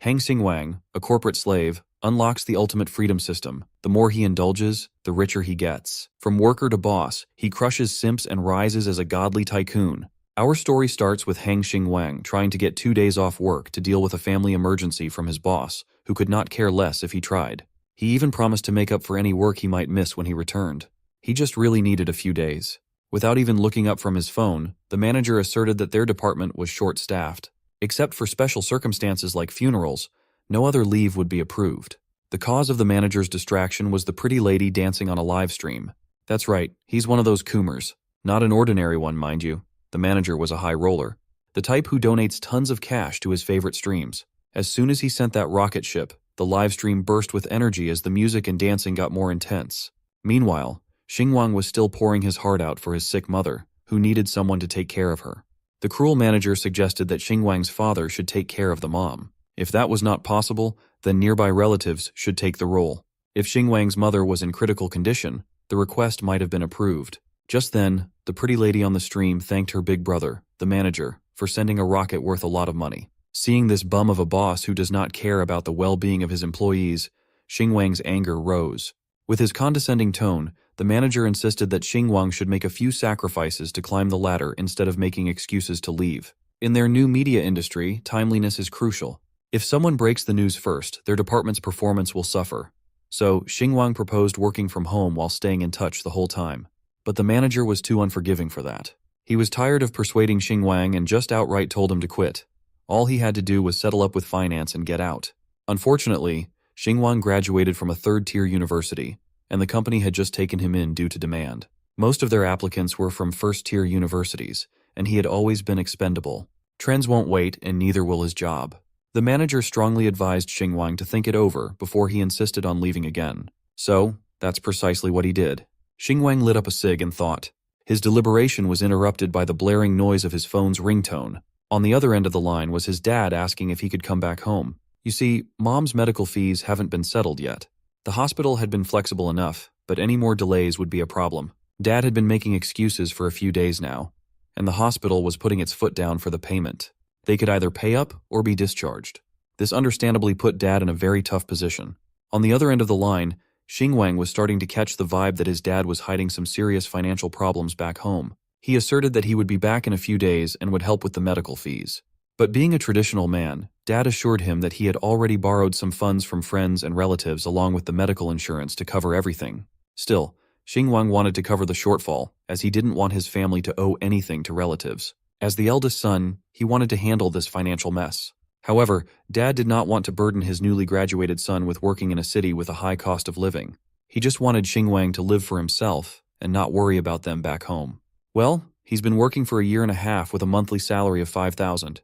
Hang Xingwang, a corporate slave, unlocks the ultimate freedom system. The more he indulges, the richer he gets. From worker to boss, he crushes simps and rises as a godly tycoon. Our story starts with Hang Xingwang trying to get 2 days off work to deal with a family emergency from his boss, who could not care less if he tried. He even promised to make up for any work he might miss when he returned. He just really needed a few days. Without even looking up from his phone, the manager asserted that their department was short-staffed. Except for special circumstances like funerals, no other leave would be approved. The cause of the manager's distraction was the pretty lady dancing on a live stream. That's right, he's one of those coomers. Not an ordinary one, mind you. The manager was a high roller. The type who donates tons of cash to his favorite streams. As soon as he sent that rocket ship, the live stream burst with energy as the music and dancing got more intense. Meanwhile, Xingwang was still pouring his heart out for his sick mother, who needed someone to take care of her. The cruel manager suggested that Xingwang's father should take care of the mom. If that was not possible, then nearby relatives should take the role. If Xingwang's mother was in critical condition, the request might have been approved. Just then, the pretty lady on the stream thanked her big brother, the manager, for sending a rocket worth a lot of money. Seeing this bum of a boss who does not care about the well-being of his employees, Xingwang's anger rose. With his condescending tone, the manager insisted that Xingwang should make a few sacrifices to climb the ladder instead of making excuses to leave. In their new media industry, timeliness is crucial. If someone breaks the news first, their department's performance will suffer. So, Xingwang proposed working from home while staying in touch the whole time. But the manager was too unforgiving for that. He was tired of persuading Xingwang and just outright told him to quit. All he had to do was settle up with finance and get out. Unfortunately, Xingwang graduated from a third-tier university, and the company had just taken him in due to demand. Most of their applicants were from first-tier universities, and he had always been expendable. Trends won't wait, and neither will his job. The manager strongly advised Xingwang to think it over before he insisted on leaving again. So, that's precisely what he did. Xingwang lit up a cig and thought. His deliberation was interrupted by the blaring noise of his phone's ringtone. On the other end of the line was his dad asking if he could come back home. You see, Mom's medical fees haven't been settled yet. The hospital had been flexible enough, but any more delays would be a problem. Dad had been making excuses for a few days now, and the hospital was putting its foot down for the payment. They could either pay up or be discharged. This understandably put Dad in a very tough position. On the other end of the line, Xingwang was starting to catch the vibe that his dad was hiding some serious financial problems back home. He asserted that he would be back in a few days and would help with the medical fees. But being a traditional man, Dad assured him that he had already borrowed some funds from friends and relatives along with the medical insurance to cover everything. Still, Xingwang wanted to cover the shortfall, as he didn't want his family to owe anything to relatives. As the eldest son, he wanted to handle this financial mess. However, Dad did not want to burden his newly graduated son with working in a city with a high cost of living. He just wanted Xingwang to live for himself and not worry about them back home. Well, he's been working for a year and a half with a monthly salary of $5,000.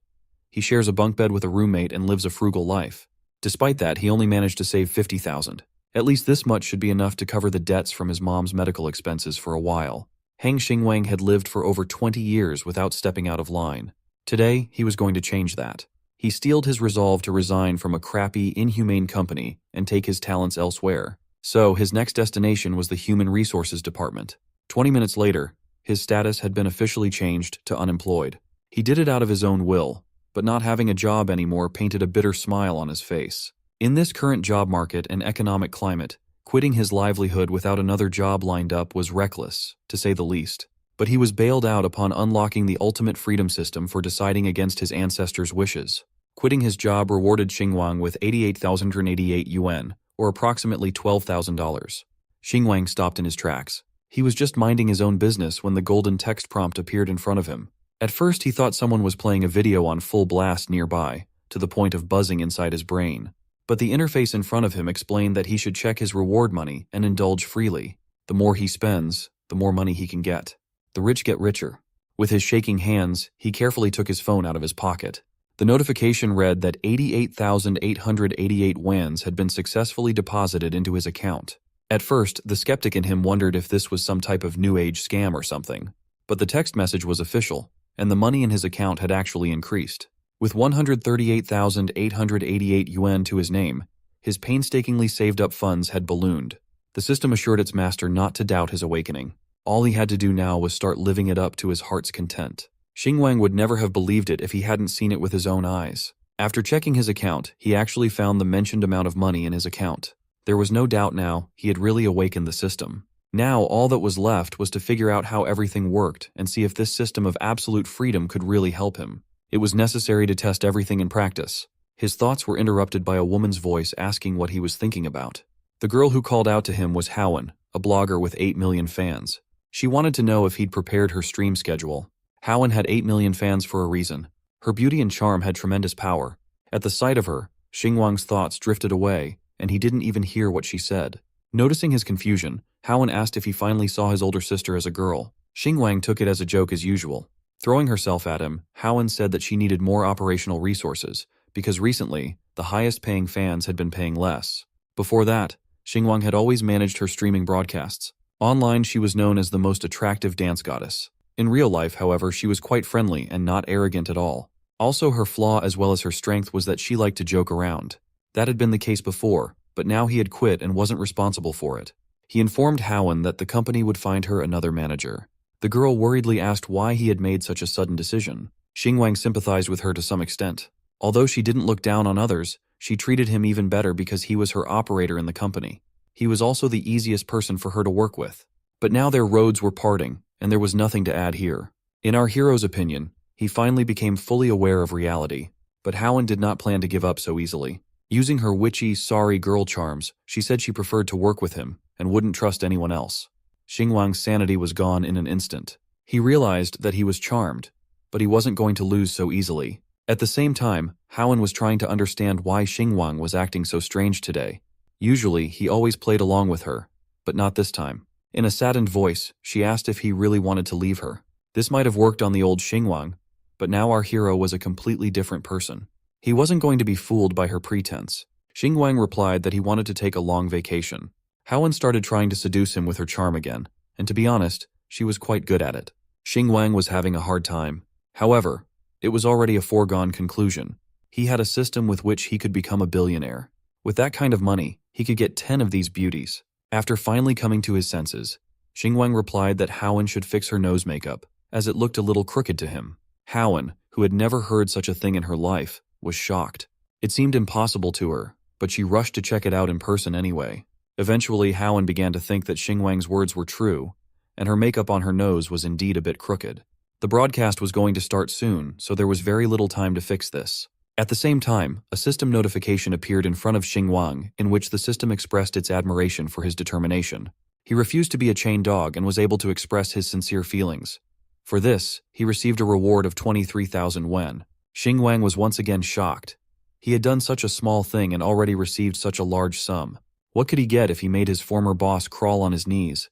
He shares a bunk bed with a roommate and lives a frugal life. Despite that, he only managed to save $50,000. At least this much should be enough to cover the debts from his mom's medical expenses for a while. Hang Xingwang had lived for over 20 years without stepping out of line. Today, he was going to change that. He steeled his resolve to resign from a crappy, inhumane company and take his talents elsewhere. So, his next destination was the Human Resources Department. 20 minutes later, his status had been officially changed to unemployed. He did it out of his own will, but not having a job anymore painted a bitter smile on his face. In this current job market and economic climate, quitting his livelihood without another job lined up was reckless, to say the least. But he was bailed out upon unlocking the ultimate freedom system for deciding against his ancestors' wishes. Quitting his job rewarded Xingwang with 88,088 yuan, or approximately $12,000. Xingwang stopped in his tracks. He was just minding his own business when the golden text prompt appeared in front of him. At first he thought someone was playing a video on full blast nearby, to the point of buzzing inside his brain. But the interface in front of him explained that he should check his reward money and indulge freely. The more he spends, the more money he can get. The rich get richer. With his shaking hands, he carefully took his phone out of his pocket. The notification read that 88,888 wans had been successfully deposited into his account. At first, the skeptic in him wondered if this was some type of new age scam or something. But the text message was official, and the money in his account had actually increased. With 138,888 yuan to his name, his painstakingly saved up funds had ballooned. The system assured its master not to doubt his awakening. All he had to do now was start living it up to his heart's content. Xingwang would never have believed it if he hadn't seen it with his own eyes. After checking his account, he actually found the mentioned amount of money in his account. There was no doubt now, he had really awakened the system. Now all that was left was to figure out how everything worked and see if this system of absolute freedom could really help him. It was necessary to test everything in practice. His thoughts were interrupted by a woman's voice asking what he was thinking about. The girl who called out to him was Howen, a blogger with 8 million fans. She wanted to know if he'd prepared her stream schedule. Howen had 8 million fans for a reason. Her beauty and charm had tremendous power. At the sight of her, Xingwang's thoughts drifted away, and he didn't even hear what she said. Noticing his confusion, Howen asked if he finally saw his older sister as a girl. Xingwang took it as a joke as usual. Throwing herself at him, Howen said that she needed more operational resources, because recently, the highest-paying fans had been paying less. Before that, Xingwang had always managed her streaming broadcasts. Online, she was known as the most attractive dance goddess. In real life, however, she was quite friendly and not arrogant at all. Also, her flaw as well as her strength was that she liked to joke around. That had been the case before, but now he had quit and wasn't responsible for it. He informed Howen that the company would find her another manager. The girl worriedly asked why he had made such a sudden decision. Xingwang sympathized with her to some extent. Although she didn't look down on others, she treated him even better because he was her operator in the company. He was also the easiest person for her to work with. But now their roads were parting, and there was nothing to add here. In our hero's opinion, he finally became fully aware of reality, but Howen did not plan to give up so easily. Using her witchy, sorry girl charms, she said she preferred to work with him and wouldn't trust anyone else. Xingwang's sanity was gone in an instant. He realized that he was charmed, but he wasn't going to lose so easily. At the same time, Howen was trying to understand why Xingwang was acting so strange today. Usually, he always played along with her, but not this time. In a saddened voice, she asked if he really wanted to leave her. This might have worked on the old Xingwang, but now our hero was a completely different person. He wasn't going to be fooled by her pretense. Xingwang replied that he wanted to take a long vacation. Howen started trying to seduce him with her charm again, and to be honest, she was quite good at it. Xingwang was having a hard time. However, it was already a foregone conclusion. He had a system with which he could become a billionaire. With that kind of money, he could get 10 of these beauties. After finally coming to his senses, Xingwang replied that Howen should fix her nose makeup, as it looked a little crooked to him. Howen, who had never heard such a thing in her life, was shocked. It seemed impossible to her, but she rushed to check it out in person anyway. Eventually, Howen began to think that Xingwang's words were true, and her makeup on her nose was indeed a bit crooked. The broadcast was going to start soon, so there was very little time to fix this. At the same time, a system notification appeared in front of Xingwang, in which the system expressed its admiration for his determination. He refused to be a chained dog and was able to express his sincere feelings. For this, he received a reward of 23,000 wen. Xingwang was once again shocked. He had done such a small thing and already received such a large sum. What could he get if he made his former boss crawl on his knees?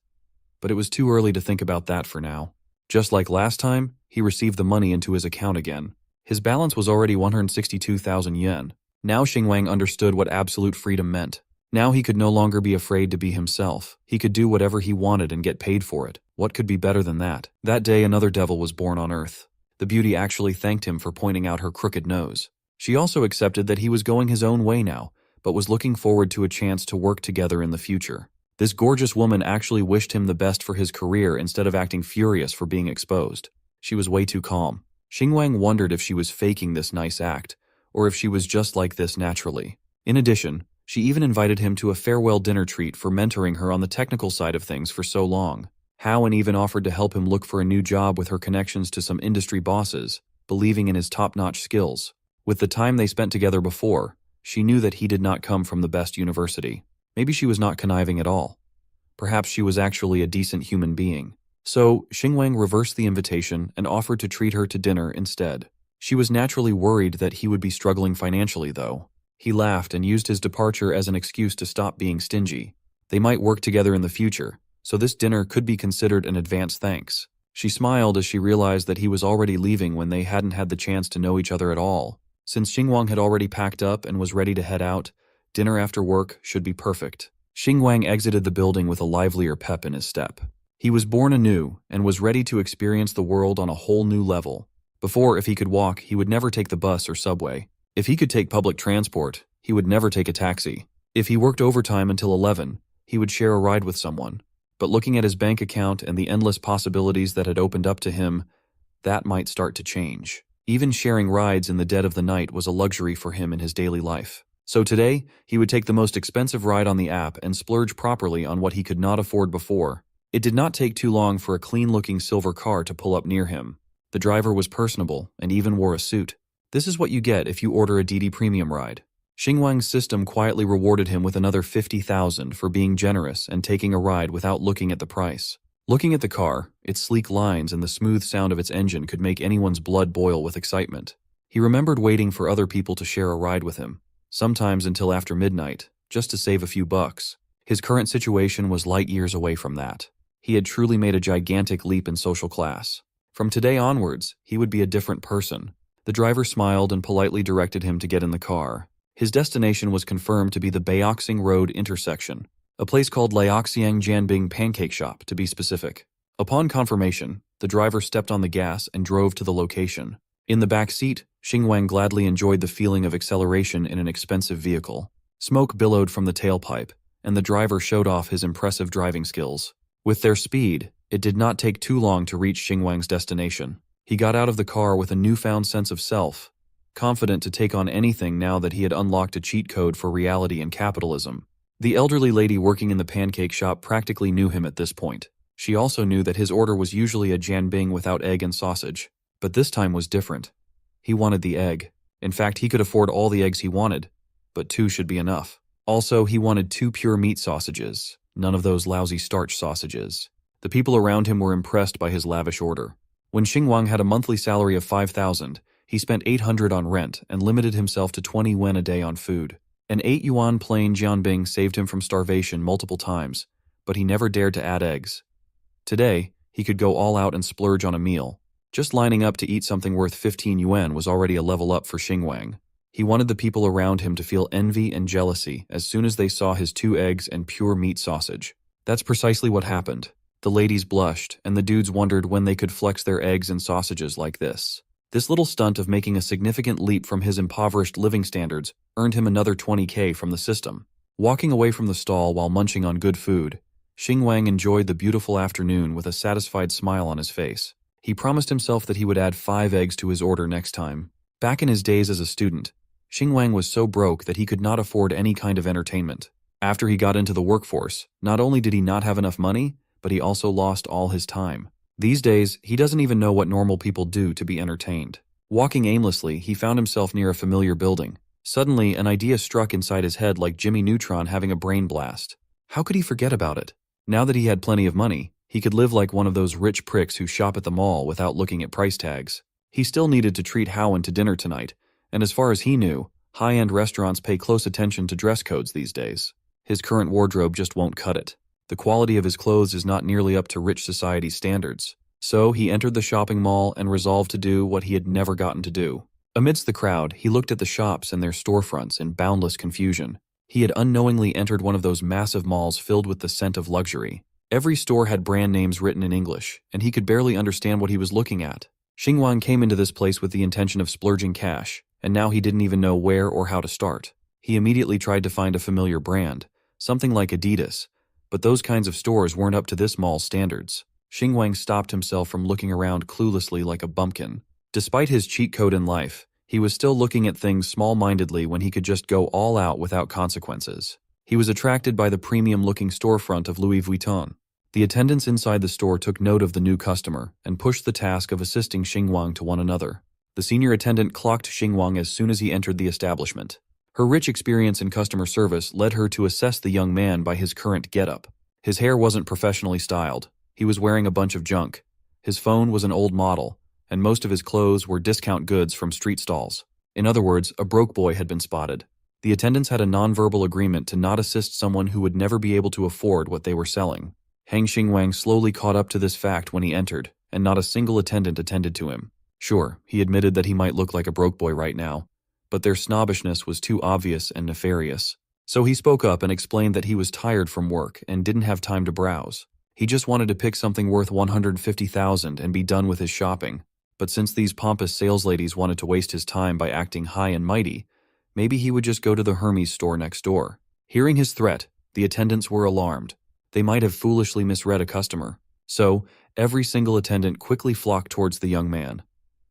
But it was too early to think about that for now. Just like last time, he received the money into his account again. His balance was already 162,000 yen. Now Xingwang understood what absolute freedom meant. Now he could no longer be afraid to be himself. He could do whatever he wanted and get paid for it. What could be better than that? That day another devil was born on Earth. The beauty actually thanked him for pointing out her crooked nose. She also accepted that he was going his own way now, but was looking forward to a chance to work together in the future. This gorgeous woman actually wished him the best for his career instead of acting furious for being exposed. She was way too calm. Xingwang wondered if she was faking this nice act, or if she was just like this naturally. In addition, she even invited him to a farewell dinner treat for mentoring her on the technical side of things for so long. Howen even offered to help him look for a new job with her connections to some industry bosses, believing in his top-notch skills. With the time they spent together before, she knew that he did not come from the best university. Maybe she was not conniving at all. Perhaps she was actually a decent human being. So, Xingwang reversed the invitation and offered to treat her to dinner instead. She was naturally worried that he would be struggling financially, though. He laughed and used his departure as an excuse to stop being stingy. They might work together in the future, so this dinner could be considered an advance thanks. She smiled as she realized that he was already leaving when they hadn't had the chance to know each other at all. Since Xingwang had already packed up and was ready to head out, dinner after work should be perfect. Xingwang exited the building with a livelier pep in his step. He was born anew and was ready to experience the world on a whole new level. Before, if he could walk, he would never take the bus or subway. If he could take public transport, he would never take a taxi. If he worked overtime until 11, he would share a ride with someone. But looking at his bank account and the endless possibilities that had opened up to him, that might start to change. Even sharing rides in the dead of the night was a luxury for him in his daily life. So today, he would take the most expensive ride on the app and splurge properly on what he could not afford before. It did not take too long for a clean-looking silver car to pull up near him. The driver was personable and even wore a suit. This is what you get if you order a DD Premium ride. Xingwang's system quietly rewarded him with another 50,000 for being generous and taking a ride without looking at the price. Looking at the car, its sleek lines and the smooth sound of its engine could make anyone's blood boil with excitement. He remembered waiting for other people to share a ride with him, sometimes until after midnight, just to save a few bucks. His current situation was light years away from that. He had truly made a gigantic leap in social class. From today onwards, he would be a different person. The driver smiled and politely directed him to get in the car. His destination was confirmed to be the Baoxing Road intersection, a place called Liaoxiang Jianbing Pancake Shop, to be specific. Upon confirmation, the driver stepped on the gas and drove to the location. In the back seat, Xingwang gladly enjoyed the feeling of acceleration in an expensive vehicle. Smoke billowed from the tailpipe, and the driver showed off his impressive driving skills. With their speed, it did not take too long to reach Xingwang's destination. He got out of the car with a newfound sense of self, confident to take on anything now that he had unlocked a cheat code for reality and capitalism. The elderly lady working in the pancake shop practically knew him at this point. She also knew that his order was usually a jianbing without egg and sausage. But this time was different. He wanted the egg. In fact, he could afford all the eggs he wanted, but 2 should be enough. Also, he wanted 2 pure meat sausages, none of those lousy starch sausages. The people around him were impressed by his lavish order. When Xingwang had a monthly salary of 5,000, he spent 800 on rent and limited himself to 20 yuan a day on food. An 8 yuan plain jianbing saved him from starvation multiple times, but he never dared to add eggs. Today, he could go all out and splurge on a meal. Just lining up to eat something worth 15 yuan was already a level up for Xingwang. He wanted the people around him to feel envy and jealousy as soon as they saw his 2 eggs and pure meat sausage. That's precisely what happened. The ladies blushed, and the dudes wondered when they could flex their eggs and sausages like this. This little stunt of making a significant leap from his impoverished living standards earned him another 20K from the system. Walking away from the stall while munching on good food, Xingwang enjoyed the beautiful afternoon with a satisfied smile on his face. He promised himself that he would add 5 eggs to his order next time. Back in his days as a student, Xingwang was so broke that he could not afford any kind of entertainment. After he got into the workforce, not only did he not have enough money, but he also lost all his time. These days, he doesn't even know what normal people do to be entertained. Walking aimlessly, he found himself near a familiar building. Suddenly, an idea struck inside his head like Jimmy Neutron having a brain blast. How could he forget about it? Now that he had plenty of money, he could live like one of those rich pricks who shop at the mall without looking at price tags. He still needed to treat Howen to dinner tonight, and as far as he knew, high-end restaurants pay close attention to dress codes these days. His current wardrobe just won't cut it. The quality of his clothes is not nearly up to rich society's standards. So he entered the shopping mall and resolved to do what he had never gotten to do. Amidst the crowd, he looked at the shops and their storefronts in boundless confusion. He had unknowingly entered one of those massive malls filled with the scent of luxury. Every store had brand names written in English, and he could barely understand what he was looking at. Xingwang came into this place with the intention of splurging cash, and now he didn't even know where or how to start. He immediately tried to find a familiar brand, something like Adidas, but those kinds of stores weren't up to this mall's standards. Xingwang stopped himself from looking around cluelessly like a bumpkin. Despite his cheat code in life, he was still looking at things small-mindedly when he could just go all out without consequences. He was attracted by the premium-looking storefront of Louis Vuitton. The attendants inside the store took note of the new customer and pushed the task of assisting Xingwang to one another. The senior attendant clocked Xingwang as soon as he entered the establishment. Her rich experience in customer service led her to assess the young man by his current getup. His hair wasn't professionally styled. He was wearing a bunch of junk. His phone was an old model, and most of his clothes were discount goods from street stalls. In other words, a broke boy had been spotted. The attendants had a nonverbal agreement to not assist someone who would never be able to afford what they were selling. Hang Xingwang slowly caught up to this fact when he entered, and not a single attendant attended to him. Sure, he admitted that he might look like a broke boy right now, but their snobbishness was too obvious and nefarious. So he spoke up and explained that he was tired from work and didn't have time to browse. He just wanted to pick something worth 150,000 and be done with his shopping. But since these pompous salesladies wanted to waste his time by acting high and mighty, maybe he would just go to the Hermes store next door. Hearing his threat, the attendants were alarmed. They might have foolishly misread a customer. So, every single attendant quickly flocked towards the young man.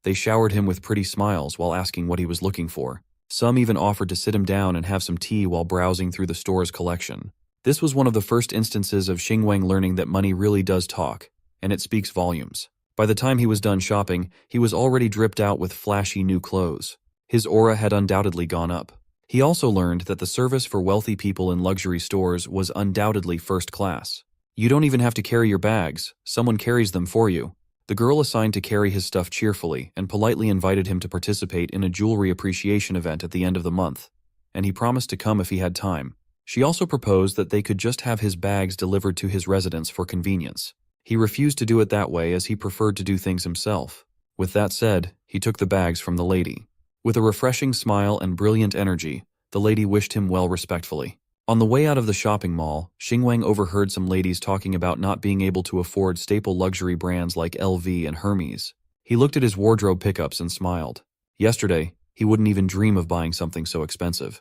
They showered him with pretty smiles while asking what he was looking for. Some even offered to sit him down and have some tea while browsing through the store's collection. This was one of the first instances of Xingwang learning that money really does talk, and it speaks volumes. By the time he was done shopping, he was already dripped out with flashy new clothes. His aura had undoubtedly gone up. He also learned that the service for wealthy people in luxury stores was undoubtedly first class. You don't even have to carry your bags, someone carries them for you. The girl assigned to carry his stuff cheerfully and politely invited him to participate in a jewelry appreciation event at the end of the month, and he promised to come if he had time. She also proposed that they could just have his bags delivered to his residence for convenience. He refused to do it that way as he preferred to do things himself. With that said, he took the bags from the lady. With a refreshing smile and brilliant energy, the lady wished him well respectfully. On the way out of the shopping mall, Xingwang overheard some ladies talking about not being able to afford staple luxury brands like LV and Hermes. He looked at his wardrobe pickups and smiled. Yesterday, he wouldn't even dream of buying something so expensive.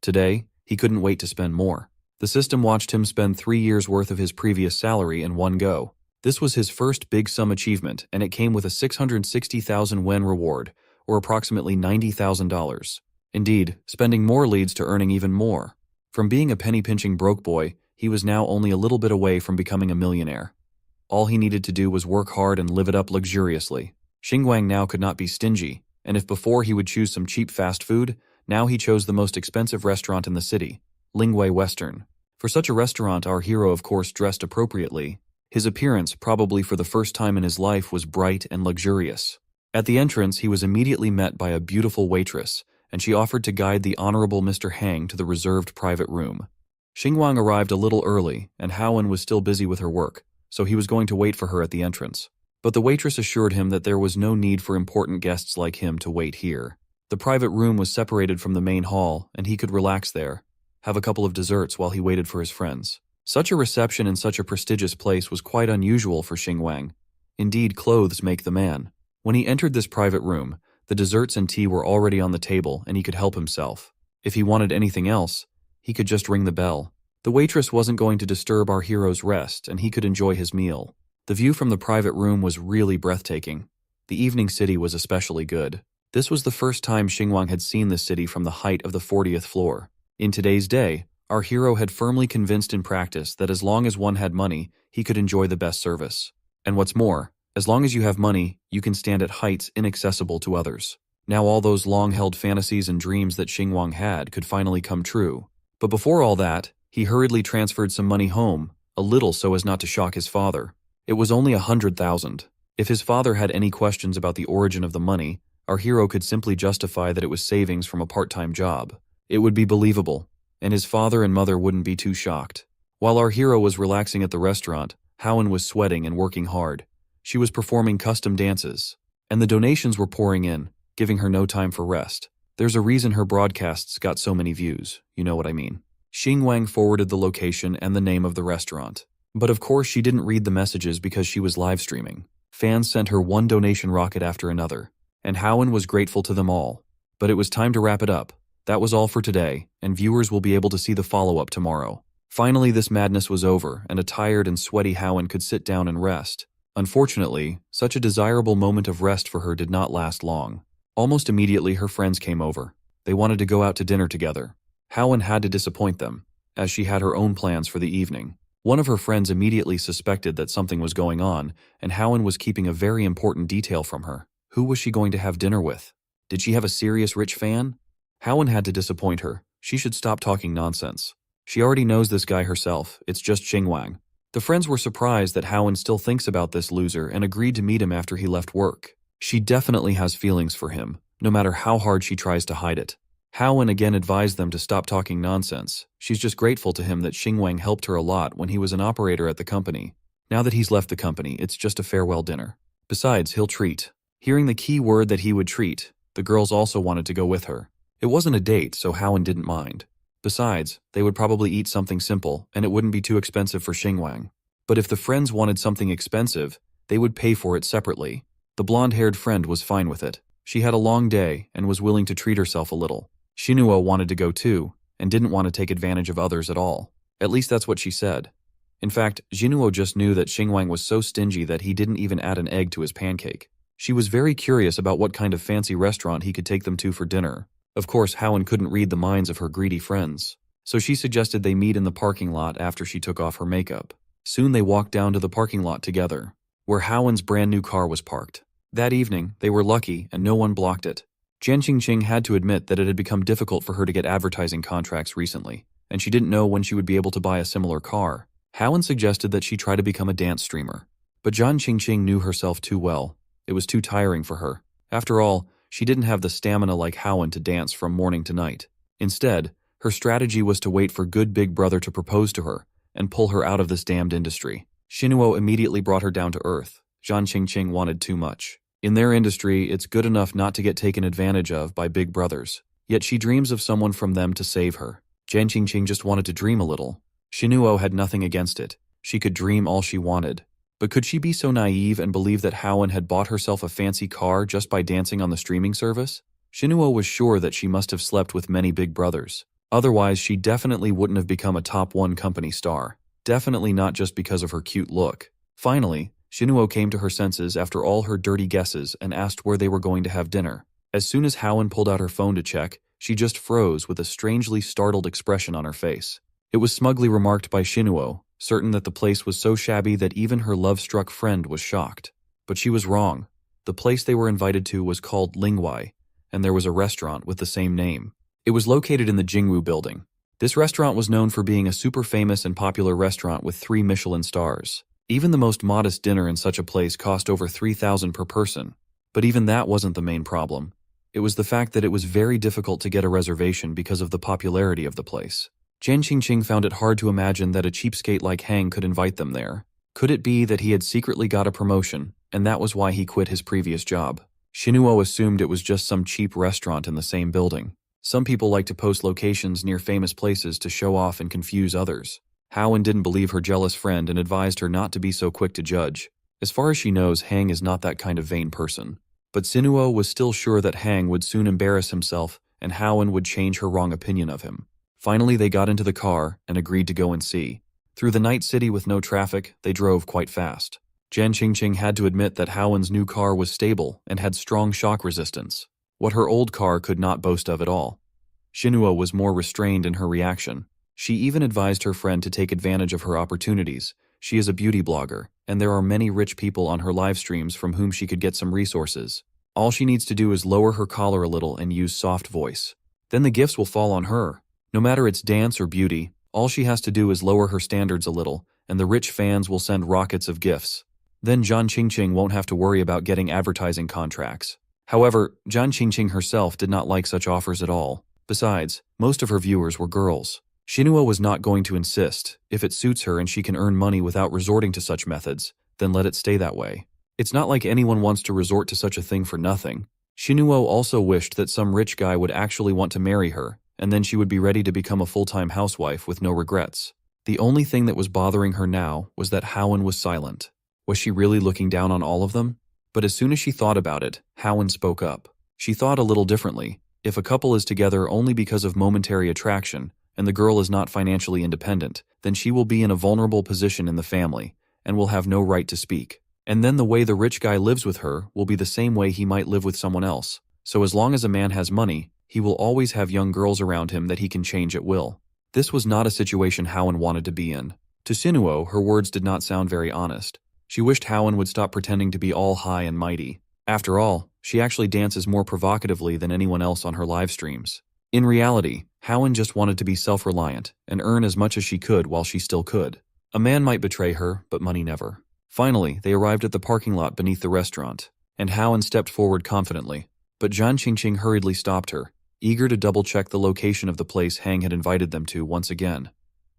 Today, he couldn't wait to spend more. The system watched him spend 3 years' worth of his previous salary in one go. This was his first big sum achievement, and it came with a 660,000 wen reward, or approximately $90,000. Indeed, spending more leads to earning even more. From being a penny-pinching broke boy, he was now only a little bit away from becoming a millionaire. All he needed to do was work hard and live it up luxuriously. Xingwang now could not be stingy, and if before he would choose some cheap fast food, now he chose the most expensive restaurant in the city, Lingwei Western. For such a restaurant, our hero of course dressed appropriately. His appearance, probably for the first time in his life, was bright and luxurious. At the entrance, he was immediately met by a beautiful waitress, and she offered to guide the Honorable Mr. Hang to the reserved private room. Xingwang arrived a little early, and Haowen was still busy with her work, so he was going to wait for her at the entrance. But the waitress assured him that there was no need for important guests like him to wait here. The private room was separated from the main hall, and he could relax there, have a couple of desserts while he waited for his friends. Such a reception in such a prestigious place was quite unusual for Xingwang. Indeed, clothes make the man. When he entered this private room, the desserts and tea were already on the table and he could help himself. If he wanted anything else, he could just ring the bell. The waitress wasn't going to disturb our hero's rest and he could enjoy his meal. The view from the private room was really breathtaking. The evening city was especially good. This was the first time Xingwang had seen the city from the height of the 40th floor. In today's day, our hero had firmly convinced in practice that as long as one had money, he could enjoy the best service. And what's more, as long as you have money, you can stand at heights inaccessible to others. Now all those long-held fantasies and dreams that Xingwang had could finally come true. But before all that, he hurriedly transferred some money home, a little so as not to shock his father. It was only 100,000. If his father had any questions about the origin of the money, our hero could simply justify that it was savings from a part-time job. It would be believable, and his father and mother wouldn't be too shocked. While our hero was relaxing at the restaurant, Haowen was sweating and working hard. She was performing custom dances, and the donations were pouring in, giving her no time for rest. There's a reason her broadcasts got so many views, you know what I mean. Xingwang forwarded the location and the name of the restaurant. But of course she didn't read the messages because she was live streaming. Fans sent her one donation rocket after another, and Haowen was grateful to them all. But it was time to wrap it up. That was all for today, and viewers will be able to see the follow-up tomorrow. Finally, this madness was over, and a tired and sweaty Haowen could sit down and rest. Unfortunately, such a desirable moment of rest for her did not last long. Almost immediately, her friends came over. They wanted to go out to dinner together. Haowen had to disappoint them, as she had her own plans for the evening. One of her friends immediately suspected that something was going on, and Haowen was keeping a very important detail from her. Who was she going to have dinner with? Did she have a serious rich fan? Haowen had to disappoint her. She should stop talking nonsense. She already knows this guy herself. It's just Xingwang. The friends were surprised that Haowen still thinks about this loser and agreed to meet him after he left work. She definitely has feelings for him, no matter how hard she tries to hide it. Haowen again advised them to stop talking nonsense. She's just grateful to him that Xingwang helped her a lot when he was an operator at the company. Now that he's left the company, it's just a farewell dinner. Besides, he'll treat. Hearing the key word that he would treat, the girls also wanted to go with her. It wasn't a date, so Haowen didn't mind. Besides, they would probably eat something simple, and it wouldn't be too expensive for Xingwang. But if the friends wanted something expensive, they would pay for it separately. The blonde-haired friend was fine with it. She had a long day and was willing to treat herself a little. Shinua wanted to go too, and didn't want to take advantage of others at all. At least that's what she said. In fact, Jinuo just knew that Xingwang was so stingy that he didn't even add an egg to his pancake. She was very curious about what kind of fancy restaurant he could take them to for dinner. Of course, Howen couldn't read the minds of her greedy friends, so she suggested they meet in the parking lot after she took off her makeup. Soon they walked down to the parking lot together, where Howen's brand new car was parked. That evening, they were lucky and no one blocked it. Jen Qingqing had to admit that it had become difficult for her to get advertising contracts recently, and she didn't know when she would be able to buy a similar car. Howen suggested that she try to become a dance streamer, but Jen Qingqing knew herself too well. It was too tiring for her. After all, she didn't have the stamina like Howen to dance from morning to night. Instead, her strategy was to wait for good big brother to propose to her and pull her out of this damned industry. Xinuo immediately brought her down to earth. Jen Qingqing wanted too much. In their industry, it's good enough not to get taken advantage of by big brothers. Yet she dreams of someone from them to save her. Jen Qingqing just wanted to dream a little. Xinuo had nothing against it. She could dream all she wanted. But could she be so naive and believe that Howen had bought herself a fancy car just by dancing on the streaming service? Xinuo was sure that she must have slept with many big brothers. Otherwise, she definitely wouldn't have become a top 1 company star. Definitely not just because of her cute look. Finally, Xinuo came to her senses after all her dirty guesses and asked where they were going to have dinner. As soon as Howen pulled out her phone to check, she just froze with a strangely startled expression on her face. It was smugly remarked by Xinuo, certain that the place was so shabby that even her love-struck friend was shocked. But she was wrong. The place they were invited to was called Lingwai, and there was a restaurant with the same name. It was located in the Jingwu building. This restaurant was known for being a super famous and popular restaurant with 3 Michelin stars. Even the most modest dinner in such a place cost over 3,000 per person. But even that wasn't the main problem. It was the fact that it was very difficult to get a reservation because of the popularity of the place. Jen Qingqing found it hard to imagine that a cheapskate like Hang could invite them there. Could it be that he had secretly got a promotion, and that was why he quit his previous job? Xinuo assumed it was just some cheap restaurant in the same building. Some people like to post locations near famous places to show off and confuse others. Howen didn't believe her jealous friend and advised her not to be so quick to judge. As far as she knows, Hang is not that kind of vain person. But Xinuo was still sure that Hang would soon embarrass himself and Howen would change her wrong opinion of him. Finally, they got into the car and agreed to go and see. Through the night city with no traffic, they drove quite fast. Jen Qingqing had to admit that Howen's new car was stable and had strong shock resistance, what her old car could not boast of at all. Xinuo was more restrained in her reaction. She even advised her friend to take advantage of her opportunities. She is a beauty blogger, and there are many rich people on her live streams from whom she could get some resources. All she needs to do is lower her collar a little and use soft voice. Then the gifts will fall on her. No matter it's dance or beauty, all she has to do is lower her standards a little, and the rich fans will send rockets of gifts. Then Jen Qingqing won't have to worry about getting advertising contracts. However, Jen Qingqing herself did not like such offers at all. Besides, most of her viewers were girls. Xinuo was not going to insist. If it suits her and she can earn money without resorting to such methods, then let it stay that way. It's not like anyone wants to resort to such a thing for nothing. Xinuo also wished that some rich guy would actually want to marry her, and then she would be ready to become a full-time housewife with no regrets. The only thing that was bothering her now was that Howen was silent. Was she really looking down on all of them? But as soon as she thought about it, Howen spoke up. She thought a little differently. If a couple is together only because of momentary attraction, and the girl is not financially independent, then she will be in a vulnerable position in the family, and will have no right to speak. And then the way the rich guy lives with her will be the same way he might live with someone else. So as long as a man has money, he will always have young girls around him that he can change at will. This was not a situation Howen wanted to be in. To Xinuo, her words did not sound very honest. She wished Howen would stop pretending to be all high and mighty. After all, she actually dances more provocatively than anyone else on her live streams. In reality, Howen just wanted to be self-reliant and earn as much as she could while she still could. A man might betray her, but money never. Finally, they arrived at the parking lot beneath the restaurant, and Howen stepped forward confidently. But Jen Qingqing hurriedly stopped her, eager to double-check the location of the place Hang had invited them to once again.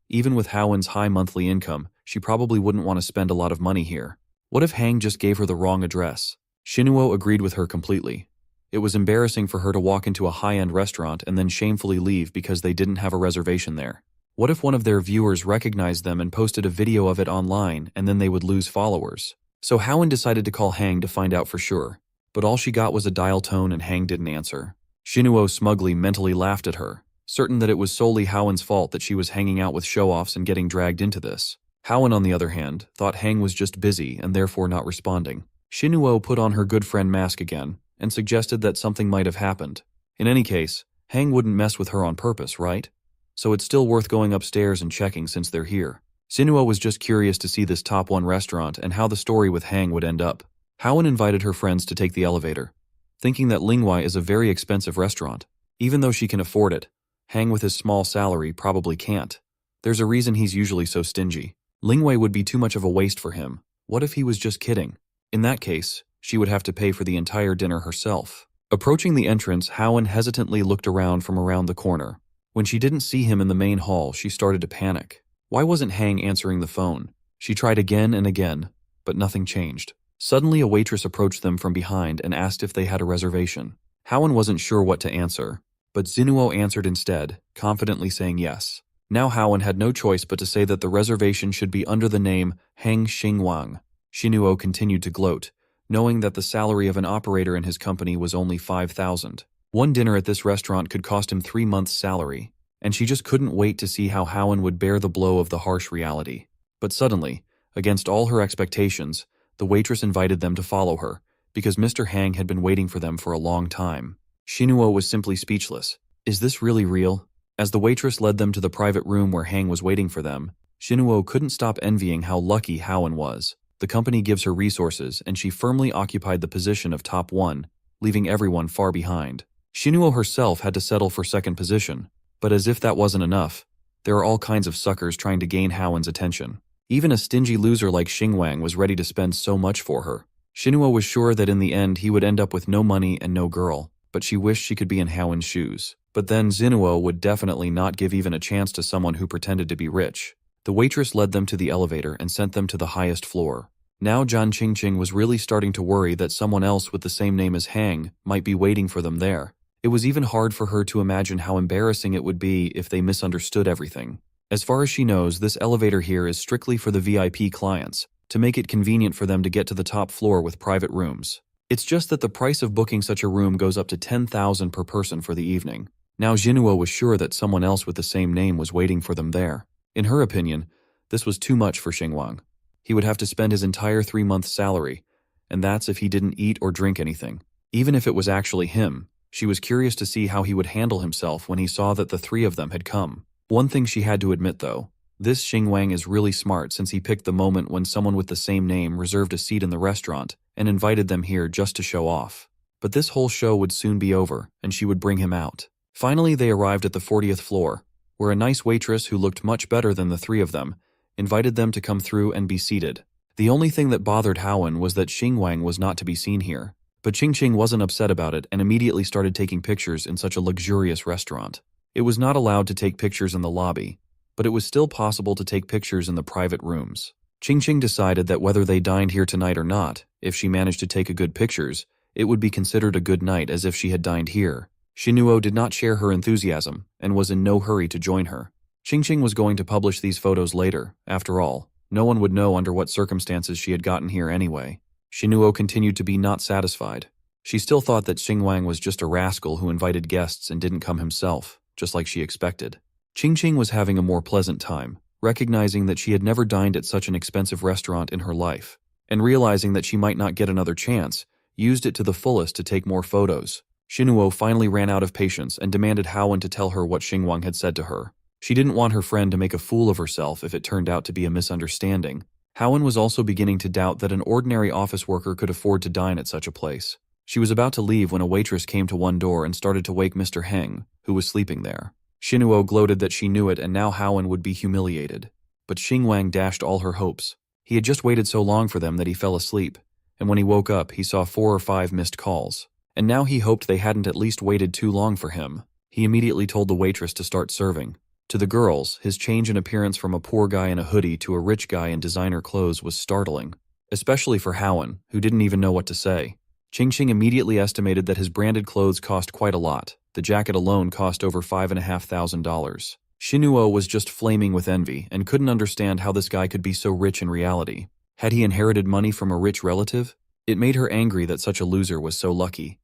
Even with Howen's high monthly income, she probably wouldn't want to spend a lot of money here. What if Hang just gave her the wrong address? Xinuo agreed with her completely. It was embarrassing for her to walk into a high-end restaurant and then shamefully leave because they didn't have a reservation there. What if one of their viewers recognized them and posted a video of it online and then they would lose followers? So Howen decided to call Hang to find out for sure. But all she got was a dial tone and Hang didn't answer. Xinuo smugly mentally laughed at her, certain that it was solely Howen's fault that she was hanging out with show-offs and getting dragged into this. Howen, on the other hand, thought Hang was just busy and therefore not responding. Shinuo put on her good friend mask again and suggested that something might have happened. In any case, Hang wouldn't mess with her on purpose, right? So it's still worth going upstairs and checking since they're here. Shinuo was just curious to see this top 1 restaurant and how the story with Hang would end up. Howen invited her friends to take the elevator, thinking that Lingwei is a very expensive restaurant. Even though she can afford it, Hang with his small salary probably can't. There's a reason he's usually so stingy. Lingwei would be too much of a waste for him. What if he was just kidding? In that case, she would have to pay for the entire dinner herself. Approaching the entrance, Howen hesitantly looked around from around the corner. When she didn't see him in the main hall, she started to panic. Why wasn't Hang answering the phone? She tried again and again, but nothing changed. Suddenly, a waitress approached them from behind and asked if they had a reservation. Howen wasn't sure what to answer, but Zinuo answered instead, confidently saying yes. Now Howen had no choice but to say that the reservation should be under the name Hang Xingwang. Shinuo continued to gloat, knowing that the salary of an operator in his company was only 5,000. One dinner at this restaurant could cost him 3 months' salary, and she just couldn't wait to see how Howen would bear the blow of the harsh reality. But suddenly, against all her expectations, the waitress invited them to follow her, because Mr. Hang had been waiting for them for a long time. Shinuo was simply speechless. Is this really real? As the waitress led them to the private room where Hang was waiting for them, Shinuo couldn't stop envying how lucky Howen was. The company gives her resources, and she firmly occupied the position of top 1, leaving everyone far behind. Shinuo herself had to settle for second position, but as if that wasn't enough, there are all kinds of suckers trying to gain Howen's attention. Even a stingy loser like Xingwang was ready to spend so much for her. Shinuo was sure that in the end he would end up with no money and no girl, but she wished she could be in Howen's shoes. But then Zinuo would definitely not give even a chance to someone who pretended to be rich. The waitress led them to the elevator and sent them to the highest floor. Now John Qingqing was really starting to worry that someone else with the same name as Hang might be waiting for them there. It was even hard for her to imagine how embarrassing it would be if they misunderstood everything. As far as she knows, this elevator here is strictly for the VIP clients, to make it convenient for them to get to the top floor with private rooms. It's just that the price of booking such a room goes up to 10,000 per person for the evening. Now Jinuo was sure that someone else with the same name was waiting for them there. In her opinion, this was too much for Xingwang. He would have to spend his entire 3-month salary, and that's if he didn't eat or drink anything. Even if it was actually him, she was curious to see how he would handle himself when he saw that the 3 of them had come. One thing she had to admit though, this Xingwang is really smart since he picked the moment when someone with the same name reserved a seat in the restaurant and invited them here just to show off. But this whole show would soon be over, and she would bring him out. Finally, they arrived at the 40th floor, where a nice waitress who looked much better than the 3 of them invited them to come through and be seated. The only thing that bothered Howen was that Xingwang was not to be seen here. But Qingqing wasn't upset about it and immediately started taking pictures in such a luxurious restaurant. It was not allowed to take pictures in the lobby, but it was still possible to take pictures in the private rooms. Qingqing decided that whether they dined here tonight or not, if she managed to take good pictures, it would be considered a good night as if she had dined here. Shinuo did not share her enthusiasm and was in no hurry to join her. Qingqing was going to publish these photos later. After all, no one would know under what circumstances she had gotten here anyway. Shinuo continued to be not satisfied. She still thought that Xingwang was just a rascal who invited guests and didn't come himself, just like she expected. Qingqing was having a more pleasant time, recognizing that she had never dined at such an expensive restaurant in her life, and realizing that she might not get another chance, used it to the fullest to take more photos. Shinuo finally ran out of patience and demanded Howen to tell her what Xingwang had said to her. She didn't want her friend to make a fool of herself if it turned out to be a misunderstanding. Howen was also beginning to doubt that an ordinary office worker could afford to dine at such a place. She was about to leave when a waitress came to one door and started to wake Mr. Heng, who was sleeping there. Shinuo gloated that she knew it and now Howen would be humiliated. But Xingwang dashed all her hopes. He had just waited so long for them that he fell asleep, and when he woke up he saw 4 or 5 missed calls. And now he hoped they hadn't at least waited too long for him. He immediately told the waitress to start serving. To the girls, his change in appearance from a poor guy in a hoodie to a rich guy in designer clothes was startling, especially for Howen, who didn't even know what to say. Qingqing immediately estimated that his branded clothes cost quite a lot. The jacket alone cost over $5,500. Shinuo was just flaming with envy and couldn't understand how this guy could be so rich in reality. Had he inherited money from a rich relative? It made her angry that such a loser was so lucky,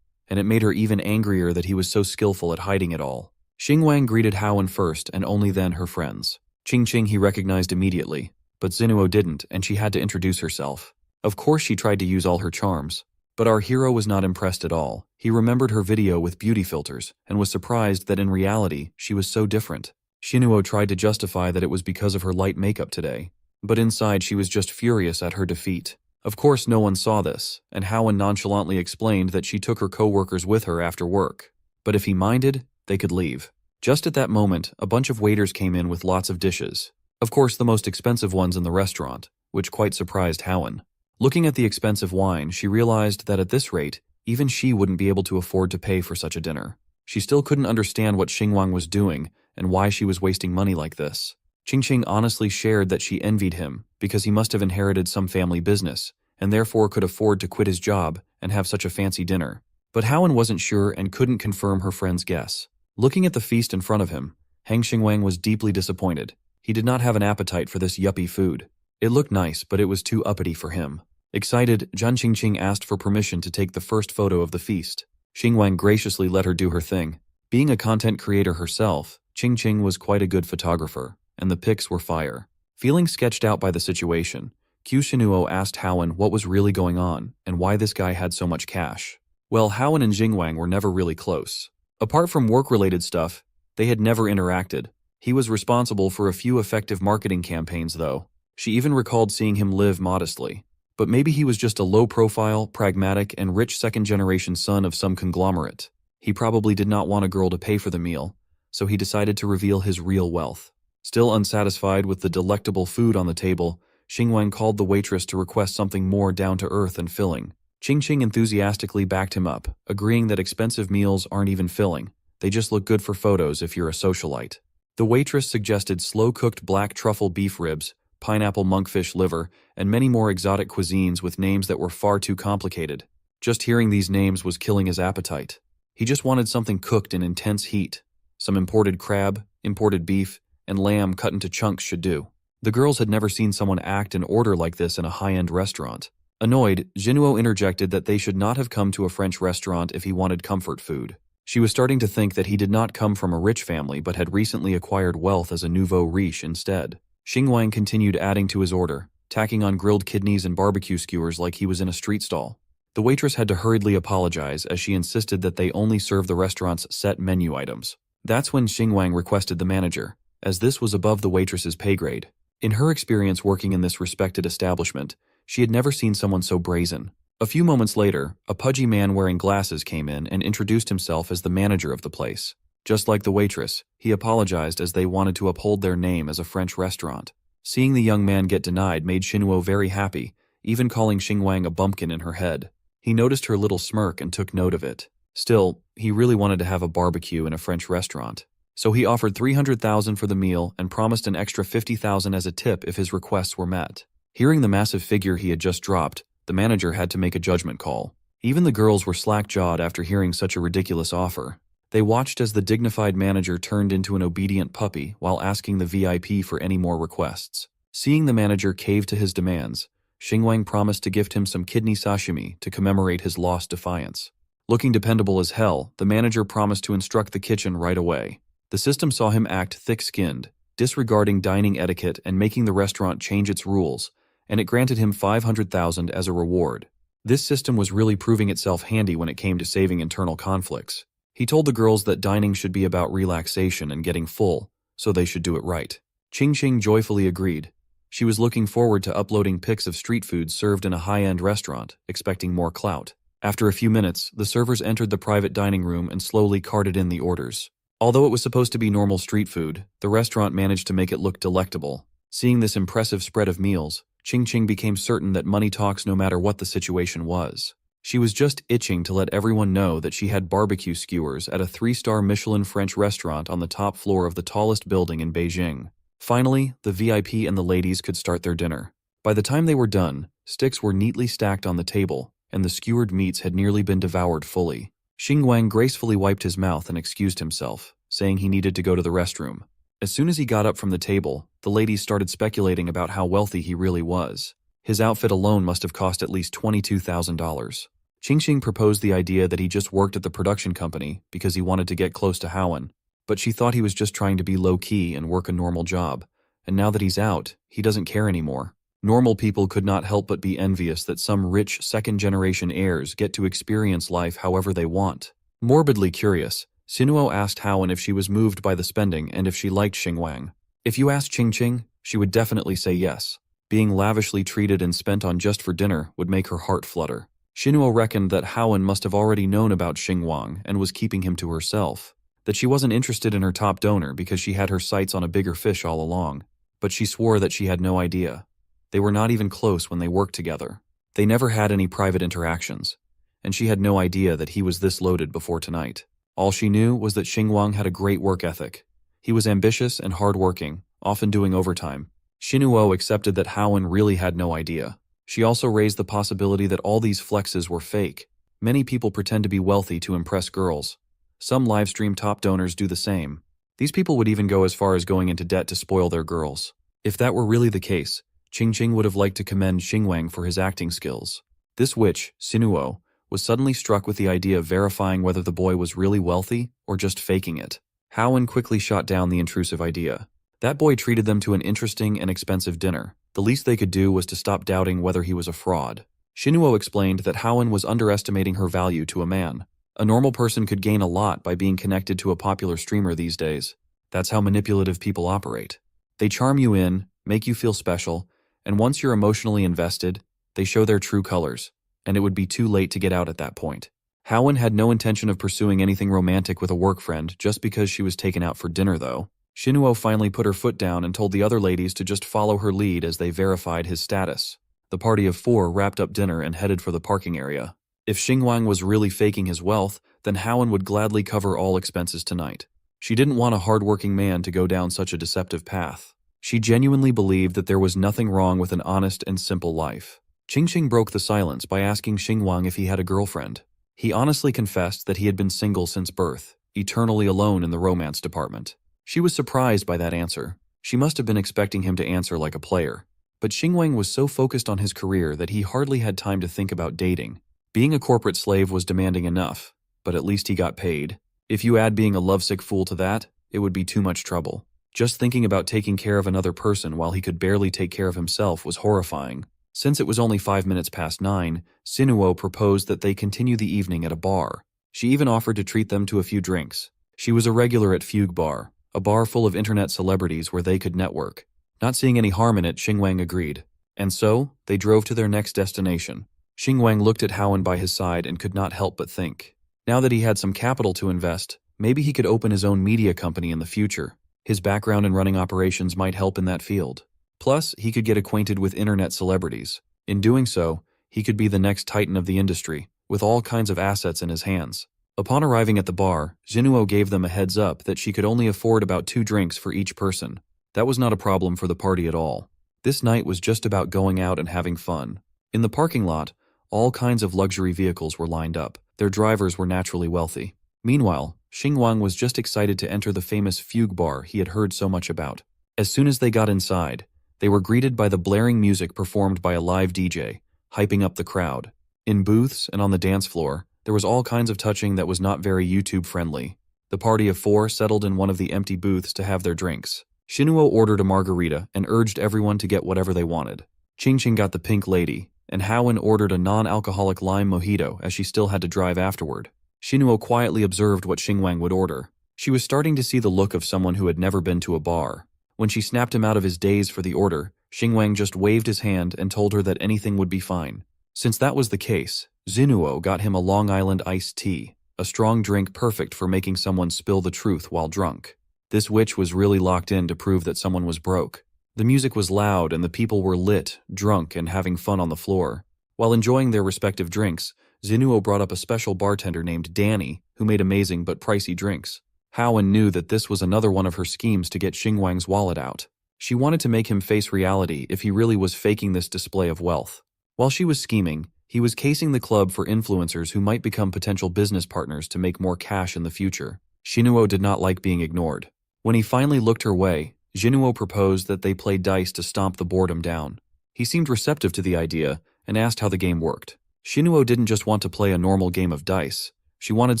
and it made her even angrier that he was so skillful at hiding it all. Xingwang greeted Howen first and only then her friends. Qingqing he recognized immediately, but Zinuo didn't and she had to introduce herself. Of course she tried to use all her charms. But our hero was not impressed at all. He remembered her video with beauty filters and was surprised that in reality she was so different. Shinuo tried to justify that it was because of her light makeup today, but inside she was just furious at her defeat. Of course no one saw this, and Howen nonchalantly explained that she took her co-workers with her after work. But if he minded, they could leave. Just at that moment, a bunch of waiters came in with lots of dishes. Of course the most expensive ones in the restaurant, which quite surprised Howen. Looking at the expensive wine, she realized that at this rate, even she wouldn't be able to afford to pay for such a dinner. She still couldn't understand what Xingwang was doing and why she was wasting money like this. Qingqing honestly shared that she envied him because he must have inherited some family business and therefore could afford to quit his job and have such a fancy dinner. But Howen wasn't sure and couldn't confirm her friend's guess. Looking at the feast in front of him, Hang Xingwang was deeply disappointed. He did not have an appetite for this yuppie food. It looked nice, but it was too uppity for him. Excited, Zhan Qingqing asked for permission to take the first photo of the feast. Xingwang graciously let her do her thing. Being a content creator herself, Qingqing was quite a good photographer, and the pics were fire. Feeling sketched out by the situation, Q Shinuo asked Howen what was really going on and why this guy had so much cash. Well, Howen and Xingwang were never really close. Apart from work-related stuff, they had never interacted. He was responsible for a few effective marketing campaigns though. She even recalled seeing him live modestly. But maybe he was just a low-profile, pragmatic, and rich second-generation son of some conglomerate. He probably did not want a girl to pay for the meal, so he decided to reveal his real wealth. Still unsatisfied with the delectable food on the table, Xingwang called the waitress to request something more down-to-earth and filling. Qingqing enthusiastically backed him up, agreeing that expensive meals aren't even filling. They just look good for photos if you're a socialite. The waitress suggested slow-cooked black truffle beef ribs, pineapple monkfish liver, and many more exotic cuisines with names that were far too complicated. Just hearing these names was killing his appetite. He just wanted something cooked in intense heat. Some imported crab, imported beef, and lamb cut into chunks should do. The girls had never seen someone act and order like this in a high-end restaurant. Annoyed, Jinuo interjected that they should not have come to a French restaurant if he wanted comfort food. She was starting to think that he did not come from a rich family but had recently acquired wealth as a nouveau riche instead. Xingwang continued adding to his order, tacking on grilled kidneys and barbecue skewers like he was in a street stall. The waitress had to hurriedly apologize as she insisted that they only serve the restaurant's set menu items. That's when Xingwang requested the manager, as this was above the waitress's pay grade. In her experience working in this respected establishment, she had never seen someone so brazen. A few moments later, a pudgy man wearing glasses came in and introduced himself as the manager of the place. Just like the waitress, he apologized as they wanted to uphold their name as a French restaurant. Seeing the young man get denied made Shinuo very happy, even calling Xingwang a bumpkin in her head. He noticed her little smirk and took note of it. Still, he really wanted to have a barbecue in a French restaurant. So he offered 300,000 for the meal and promised an extra 50,000 as a tip if his requests were met. Hearing the massive figure he had just dropped, the manager had to make a judgment call. Even the girls were slack-jawed after hearing such a ridiculous offer. They watched as the dignified manager turned into an obedient puppy while asking the VIP for any more requests. Seeing the manager cave to his demands, Xingwang promised to gift him some kidney sashimi to commemorate his lost defiance. Looking dependable as hell, the manager promised to instruct the kitchen right away. The system saw him act thick-skinned, disregarding dining etiquette and making the restaurant change its rules, and it granted him 500,000 as a reward. This system was really proving itself handy when it came to saving internal conflicts. He told the girls that dining should be about relaxation and getting full, so they should do it right. Qingqing joyfully agreed. She was looking forward to uploading pics of street food served in a high-end restaurant, expecting more clout. After a few minutes, the servers entered the private dining room and slowly carted in the orders. Although it was supposed to be normal street food, the restaurant managed to make it look delectable. Seeing this impressive spread of meals, Qingqing became certain that money talks no matter what the situation was. She was just itching to let everyone know that she had barbecue skewers at a 3-star Michelin French restaurant on the top floor of the tallest building in Beijing. Finally, the VIP and the ladies could start their dinner. By the time they were done, sticks were neatly stacked on the table, and the skewered meats had nearly been devoured fully. Xingwang gracefully wiped his mouth and excused himself, saying he needed to go to the restroom. As soon as he got up from the table, the ladies started speculating about how wealthy he really was. His outfit alone must have cost at least $22,000. Qingqing proposed the idea that he just worked at the production company because he wanted to get close to Howen, but she thought he was just trying to be low-key and work a normal job, and now that he's out, he doesn't care anymore. Normal people could not help but be envious that some rich second-generation heirs get to experience life however they want. Morbidly curious, Sinuo asked Haowen if she was moved by the spending and if she liked Xingwang. If you asked Qingqing, she would definitely say yes. Being lavishly treated and spent on just for dinner would make her heart flutter. Sinuo reckoned that Haowen must have already known about Xingwang and was keeping him to herself. That she wasn't interested in her top donor because she had her sights on a bigger fish all along. But she swore that she had no idea. They were not even close when they worked together. They never had any private interactions. And she had no idea that he was this loaded before tonight. All she knew was that Xingwang had a great work ethic. He was ambitious and hardworking, often doing overtime. Sinuo accepted that Haowen really had no idea. She also raised the possibility that all these flexes were fake. Many people pretend to be wealthy to impress girls. Some livestream top donors do the same. These people would even go as far as going into debt to spoil their girls. If that were really the case, Qingqing would have liked to commend Xingwang for his acting skills. This witch, Sinuo, was suddenly struck with the idea of verifying whether the boy was really wealthy or just faking it. Haowen quickly shot down the intrusive idea. That boy treated them to an interesting and expensive dinner. The least they could do was to stop doubting whether he was a fraud. Sinuo explained that Haowen was underestimating her value to a man. A normal person could gain a lot by being connected to a popular streamer these days. That's how manipulative people operate. They charm you in, make you feel special, and once you're emotionally invested, they show their true colors, and it would be too late to get out at that point. Haowen had no intention of pursuing anything romantic with a work friend just because she was taken out for dinner, though. Sinuo finally put her foot down and told the other ladies to just follow her lead as they verified his status. The party of 4 wrapped up dinner and headed for the parking area. If Xingwang was really faking his wealth, then Haowen would gladly cover all expenses tonight. She didn't want a hardworking man to go down such a deceptive path. She genuinely believed that there was nothing wrong with an honest and simple life. Qingqing broke the silence by asking Xingwang if he had a girlfriend. He honestly confessed that he had been single since birth, eternally alone in the romance department. She was surprised by that answer. She must have been expecting him to answer like a player. But Xingwang was so focused on his career that he hardly had time to think about dating. Being a corporate slave was demanding enough, but at least he got paid. If you add being a lovesick fool to that, it would be too much trouble. Just thinking about taking care of another person while he could barely take care of himself was horrifying. Since it was only 5 minutes past 9, Sinuo proposed that they continue the evening at a bar. She even offered to treat them to a few drinks. She was a regular at Fugue Bar, a bar full of internet celebrities where they could network. Not seeing any harm in it, Xingwang agreed. And so, they drove to their next destination. Xingwang looked at Haowen by his side and could not help but think. Now that he had some capital to invest, maybe he could open his own media company in the future. His background in running operations might help in that field. Plus, he could get acquainted with internet celebrities. In doing so, he could be the next titan of the industry, with all kinds of assets in his hands. Upon arriving at the bar, Sinuo gave them a heads up that she could only afford about 2 drinks for each person. That was not a problem for the party at all. This night was just about going out and having fun. In the parking lot, all kinds of luxury vehicles were lined up. Their drivers were naturally wealthy. Meanwhile, Xingwang was just excited to enter the famous Fugue Bar he had heard so much about. As soon as they got inside, they were greeted by the blaring music performed by a live DJ, hyping up the crowd. In booths and on the dance floor, there was all kinds of touching that was not very YouTube-friendly. The party of 4 settled in one of the empty booths to have their drinks. Sinuo ordered a margarita and urged everyone to get whatever they wanted. Qingqing got the pink lady, and Haowen ordered a non-alcoholic lime mojito as she still had to drive afterward. Sinuo quietly observed what Xingwang would order. She was starting to see the look of someone who had never been to a bar. When she snapped him out of his daze for the order, Xingwang just waved his hand and told her that anything would be fine. Since that was the case, Sinuo got him a Long Island iced tea, a strong drink perfect for making someone spill the truth while drunk. This witch was really locked in to prove that someone was broke. The music was loud and the people were lit, drunk, and having fun on the floor. While enjoying their respective drinks, Sinuo brought up a special bartender named Danny, who made amazing but pricey drinks. Haowen knew that this was another one of her schemes to get Xingwang's wallet out. She wanted to make him face reality if he really was faking this display of wealth. While she was scheming, he was casing the club for influencers who might become potential business partners to make more cash in the future. Sinuo did not like being ignored. When he finally looked her way, Sinuo proposed that they play dice to stomp the boredom down. He seemed receptive to the idea and asked how the game worked. Sinuo didn't just want to play a normal game of dice. She wanted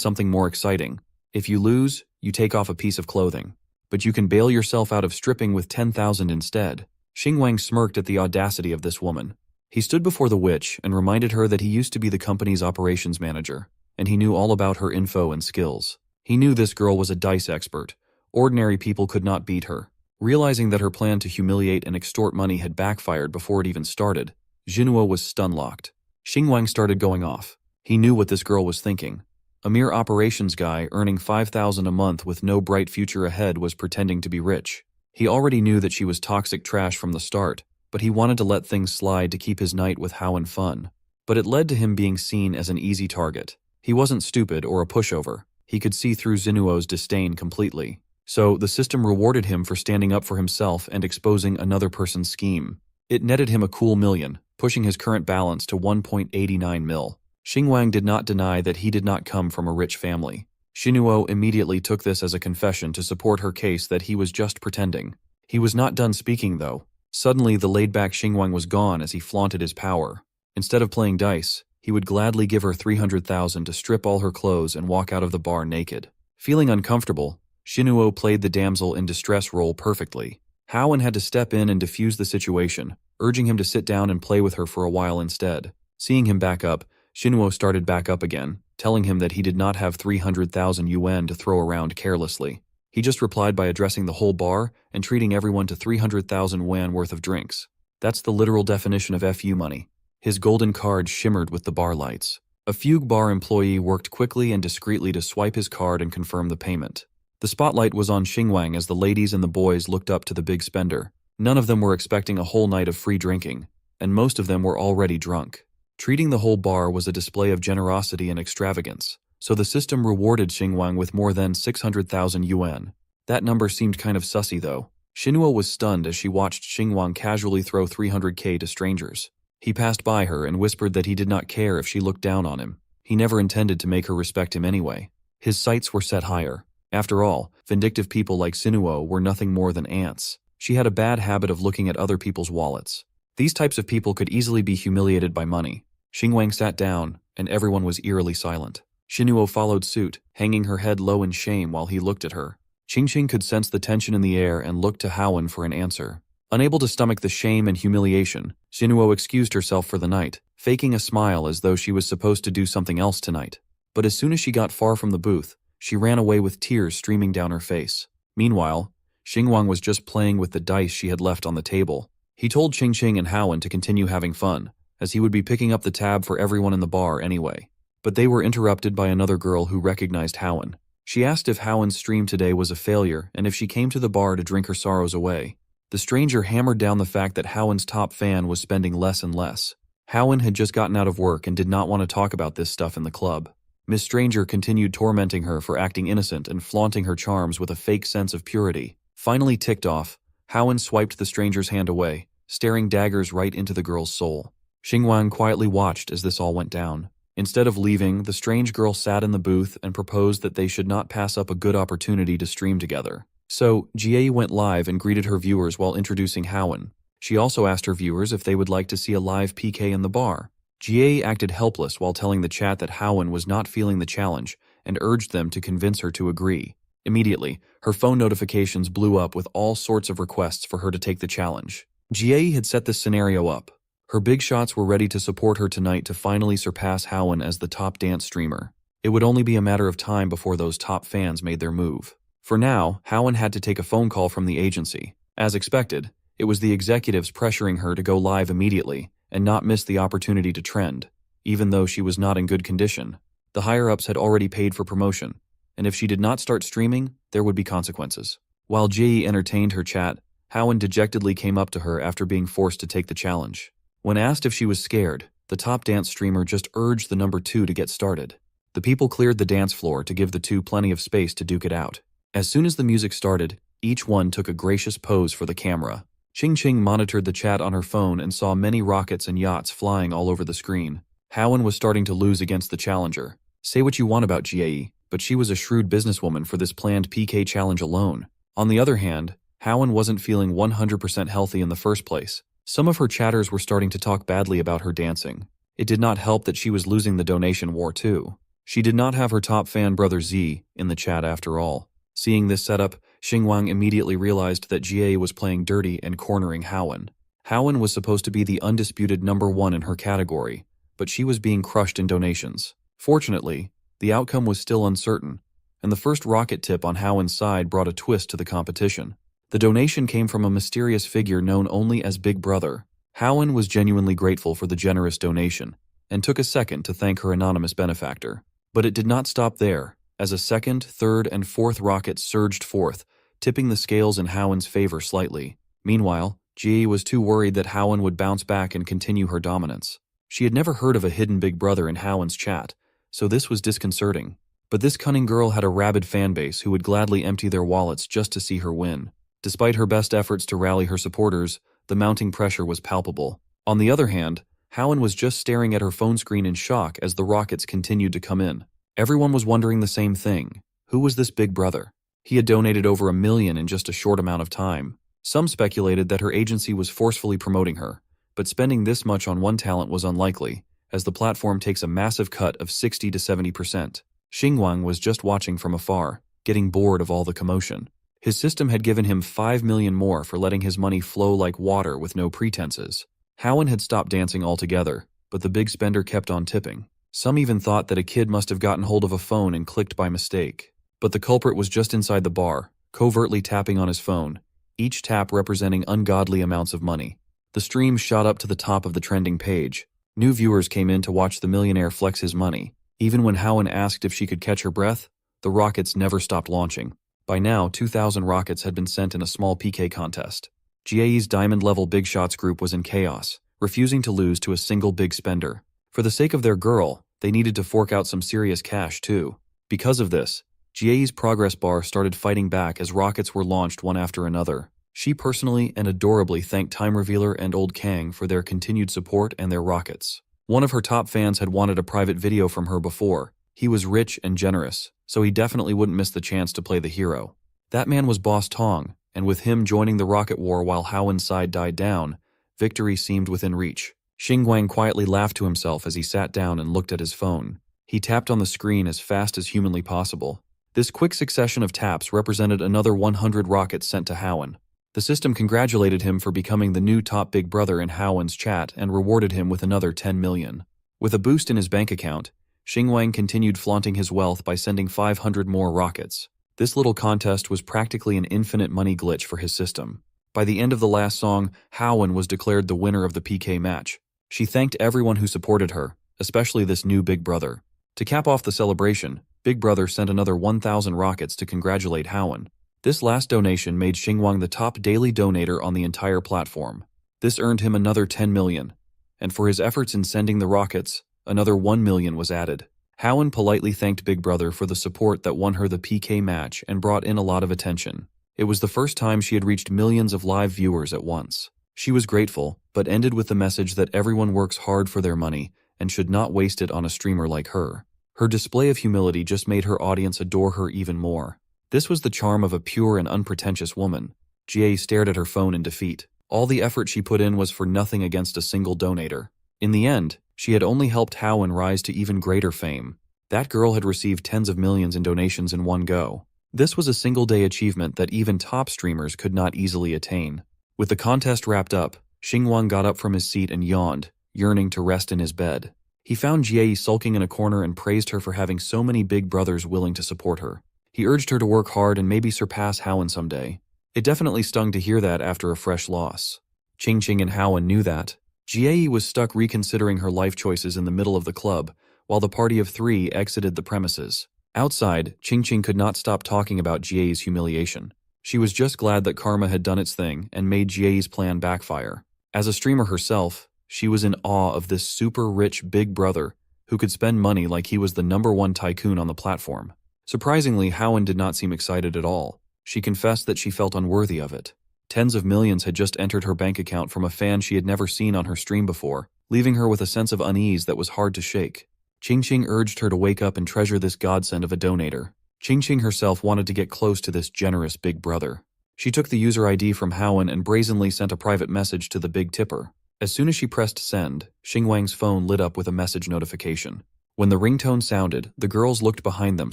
something more exciting. If you lose, you take off a piece of clothing. But you can bail yourself out of stripping with 10,000 instead. Xingwang smirked at the audacity of this woman. He stood before the witch and reminded her that he used to be the company's operations manager, and he knew all about her info and skills. He knew this girl was a dice expert. Ordinary people could not beat her. Realizing that her plan to humiliate and extort money had backfired before it even started, Jinuo was stun-locked. Xingwang started going off. He knew what this girl was thinking. A mere operations guy earning 5,000 a month with no bright future ahead was pretending to be rich. He already knew that she was toxic trash from the start, but he wanted to let things slide to keep his night with Haowen fun. But it led to him being seen as an easy target. He wasn't stupid or a pushover. He could see through Zinuo's disdain completely. So the system rewarded him for standing up for himself and exposing another person's scheme. It netted him a cool million, pushing his current balance to 1.89 mil. Xingwang did not deny that he did not come from a rich family. Zinuo immediately took this as a confession to support her case that he was just pretending. He was not done speaking, though. Suddenly, the laid-back Xingwang was gone as he flaunted his power. Instead of playing dice, he would gladly give her 300,000 to strip all her clothes and walk out of the bar naked. Feeling uncomfortable, Zinuo played the damsel in distress role perfectly. Haowen had to step in and defuse the situation, urging him to sit down and play with her for a while instead. Seeing him back up, Zinuo started back up again, telling him that he did not have 300,000 yuan to throw around carelessly. He just replied by addressing the whole bar and treating everyone to 300,000 yuan worth of drinks. That's the literal definition of FU money. His golden card shimmered with the bar lights. A fugue bar employee worked quickly and discreetly to swipe his card and confirm the payment. The spotlight was on Xingwang as the ladies and the boys looked up to the big spender. None of them were expecting a whole night of free drinking, and most of them were already drunk. Treating the whole bar was a display of generosity and extravagance, so the system rewarded Xingwang with more than 600,000 yuan. That number seemed kind of sussy, though. Zinuo was stunned as she watched Xingwang casually throw 300k to strangers. He passed by her and whispered that he did not care if she looked down on him. He never intended to make her respect him anyway. His sights were set higher. After all, vindictive people like Zinuo were nothing more than ants. She had a bad habit of looking at other people's wallets. These types of people could easily be humiliated by money. Xingwang sat down, and everyone was eerily silent. Zinuo followed suit, hanging her head low in shame while he looked at her. Qingqing could sense the tension in the air and looked to Haowen for an answer. Unable to stomach the shame and humiliation, Zinuo excused herself for the night, faking a smile as though she was supposed to do something else tonight. But as soon as she got far from the booth, she ran away with tears streaming down her face. Meanwhile, Xingwang was just playing with the dice she had left on the table. He told Qingqing and Haowen to continue having fun, as he would be picking up the tab for everyone in the bar anyway. But they were interrupted by another girl who recognized Haowen. She asked if Haowen's stream today was a failure and if she came to the bar to drink her sorrows away. The stranger hammered down the fact that Haowen's top fan was spending less and less. Haowen had just gotten out of work and did not want to talk about this stuff in the club. Miss Stranger continued tormenting her for acting innocent and flaunting her charms with a fake sense of purity. Finally ticked off, Haowen swiped the stranger's hand away, staring daggers right into the girl's soul. Xingwang quietly watched as this all went down. Instead of leaving, the strange girl sat in the booth and proposed that they should not pass up a good opportunity to stream together. So, Jie went live and greeted her viewers while introducing Haowen. She also asked her viewers if they would like to see a live PK in the bar. Jie acted helpless while telling the chat that Haowen was not feeling the challenge and urged them to convince her to agree. Immediately, her phone notifications blew up with all sorts of requests for her to take the challenge. Jie had set this scenario up. Her big shots were ready to support her tonight to finally surpass Haowen as the top dance streamer. It would only be a matter of time before those top fans made their move. For now, Haowen had to take a phone call from the agency. As expected, it was the executives pressuring her to go live immediately and not miss the opportunity to trend, even though she was not in good condition. The higher-ups had already paid for promotion, and if she did not start streaming, there would be consequences. While Jie entertained her chat, Haowen dejectedly came up to her after being forced to take the challenge. When asked if she was scared, the top dance streamer just urged the number 2 to get started. The people cleared the dance floor to give the two plenty of space to duke it out. As soon as the music started, each one took a gracious pose for the camera. Qingqing monitored the chat on her phone and saw many rockets and yachts flying all over the screen. Haowen was starting to lose against the challenger. Say what you want about Jie, but she was a shrewd businesswoman for this planned PK challenge alone. On the other hand, Haowen wasn't feeling 100% healthy in the first place. Some of her chatters were starting to talk badly about her dancing. It did not help that she was losing the donation war too. She did not have her top fan brother Z in the chat after all. Seeing this setup, Xingwang immediately realized that Jie was playing dirty and cornering Haowen. Haowen was supposed to be the undisputed number one in her category, but she was being crushed in donations. Fortunately, the outcome was still uncertain, and the first rocket tip on Haowen's side brought a twist to the competition. The donation came from a mysterious figure known only as Big Brother. Haowen was genuinely grateful for the generous donation, and took a second to thank her anonymous benefactor. But it did not stop there, as a second, third, and fourth rocket surged forth, tipping the scales in Haowen's favor slightly. Meanwhile, Jie was too worried that Haowen would bounce back and continue her dominance. She had never heard of a hidden Big Brother in Haowen's chat, so this was disconcerting. But this cunning girl had a rabid fanbase who would gladly empty their wallets just to see her win. Despite her best efforts to rally her supporters, the mounting pressure was palpable. On the other hand, Haowen was just staring at her phone screen in shock as the rockets continued to come in. Everyone was wondering the same thing. Who was this Big Brother? He had donated over $1 million in just a short amount of time. Some speculated that her agency was forcefully promoting her, but spending this much on one talent was unlikely, as the platform takes a massive cut of 60 to 70%. Xingwang was just watching from afar, getting bored of all the commotion. His system had given him $5 million more for letting his money flow like water with no pretenses. Haowen had stopped dancing altogether, but the big spender kept on tipping. Some even thought that a kid must have gotten hold of a phone and clicked by mistake. But the culprit was just inside the bar, covertly tapping on his phone, each tap representing ungodly amounts of money. The stream shot up to the top of the trending page. New viewers came in to watch the millionaire flex his money. Even when Haowen asked if she could catch her breath, the rockets never stopped launching. By now, 2,000 rockets had been sent in a small PK contest. Jie's diamond-level big shots group was in chaos, refusing to lose to a single big spender. For the sake of their girl, they needed to fork out some serious cash too. Because of this, Jie's progress bar started fighting back as rockets were launched one after another. She personally and adorably thanked Time Revealer and Old Kang for their continued support and their rockets. One of her top fans had wanted a private video from her before. He was rich and generous, so he definitely wouldn't miss the chance to play the hero. That man was Boss Tong, and with him joining the rocket war while Haowen's side died down, victory seemed within reach. Xingwang quietly laughed to himself as he sat down and looked at his phone. He tapped on the screen as fast as humanly possible. This quick succession of taps represented another 100 rockets sent to Haowen. The system congratulated him for becoming the new top Big Brother in Haowen's chat and rewarded him with another 10 million. With a boost in his bank account, Xingwang continued flaunting his wealth by sending 500 more rockets. This little contest was practically an infinite money glitch for his system. By the end of the last song, Haowen was declared the winner of the PK match. She thanked everyone who supported her, especially this new Big Brother. To cap off the celebration, Big Brother sent another 1,000 rockets to congratulate Haowen. This last donation made Xingwang the top daily donator on the entire platform. This earned him another 10 million, and for his efforts in sending the rockets, another 1 million was added. Haowen politely thanked Big Brother for the support that won her the PK match and brought in a lot of attention. It was the first time she had reached millions of live viewers at once. She was grateful, but ended with the message that everyone works hard for their money and should not waste it on a streamer like her. Her display of humility just made her audience adore her even more. This was the charm of a pure and unpretentious woman. Jie stared at her phone in defeat. All the effort she put in was for nothing against a single donator. In the end, she had only helped Haowen rise to even greater fame. That girl had received tens of millions in donations in one go. This was a single-day achievement that even top streamers could not easily attain. With the contest wrapped up, Xingwang got up from his seat and yawned, yearning to rest in his bed. He found Jie sulking in a corner and praised her for having so many big brothers willing to support her. He urged her to work hard and maybe surpass Haowen someday. It definitely stung to hear that after a fresh loss. Qingqing and Haowen knew that. Jie was stuck reconsidering her life choices in the middle of the club, while the party of three exited the premises. Outside, Qingqing could not stop talking about Jie's humiliation. She was just glad that karma had done its thing and made Jie's plan backfire. As a streamer herself, she was in awe of this super rich big brother who could spend money like he was the #1 tycoon on the platform. Surprisingly, Haowen did not seem excited at all. She confessed that she felt unworthy of it. Tens of millions had just entered her bank account from a fan she had never seen on her stream before, leaving her with a sense of unease that was hard to shake. Qingqing urged her to wake up and treasure this godsend of a donator. Qingqing herself wanted to get close to this generous big brother. She took the user ID from Haowen and brazenly sent a private message to the big tipper. As soon as she pressed send, Xingwang's phone lit up with a message notification. When the ringtone sounded, the girls looked behind them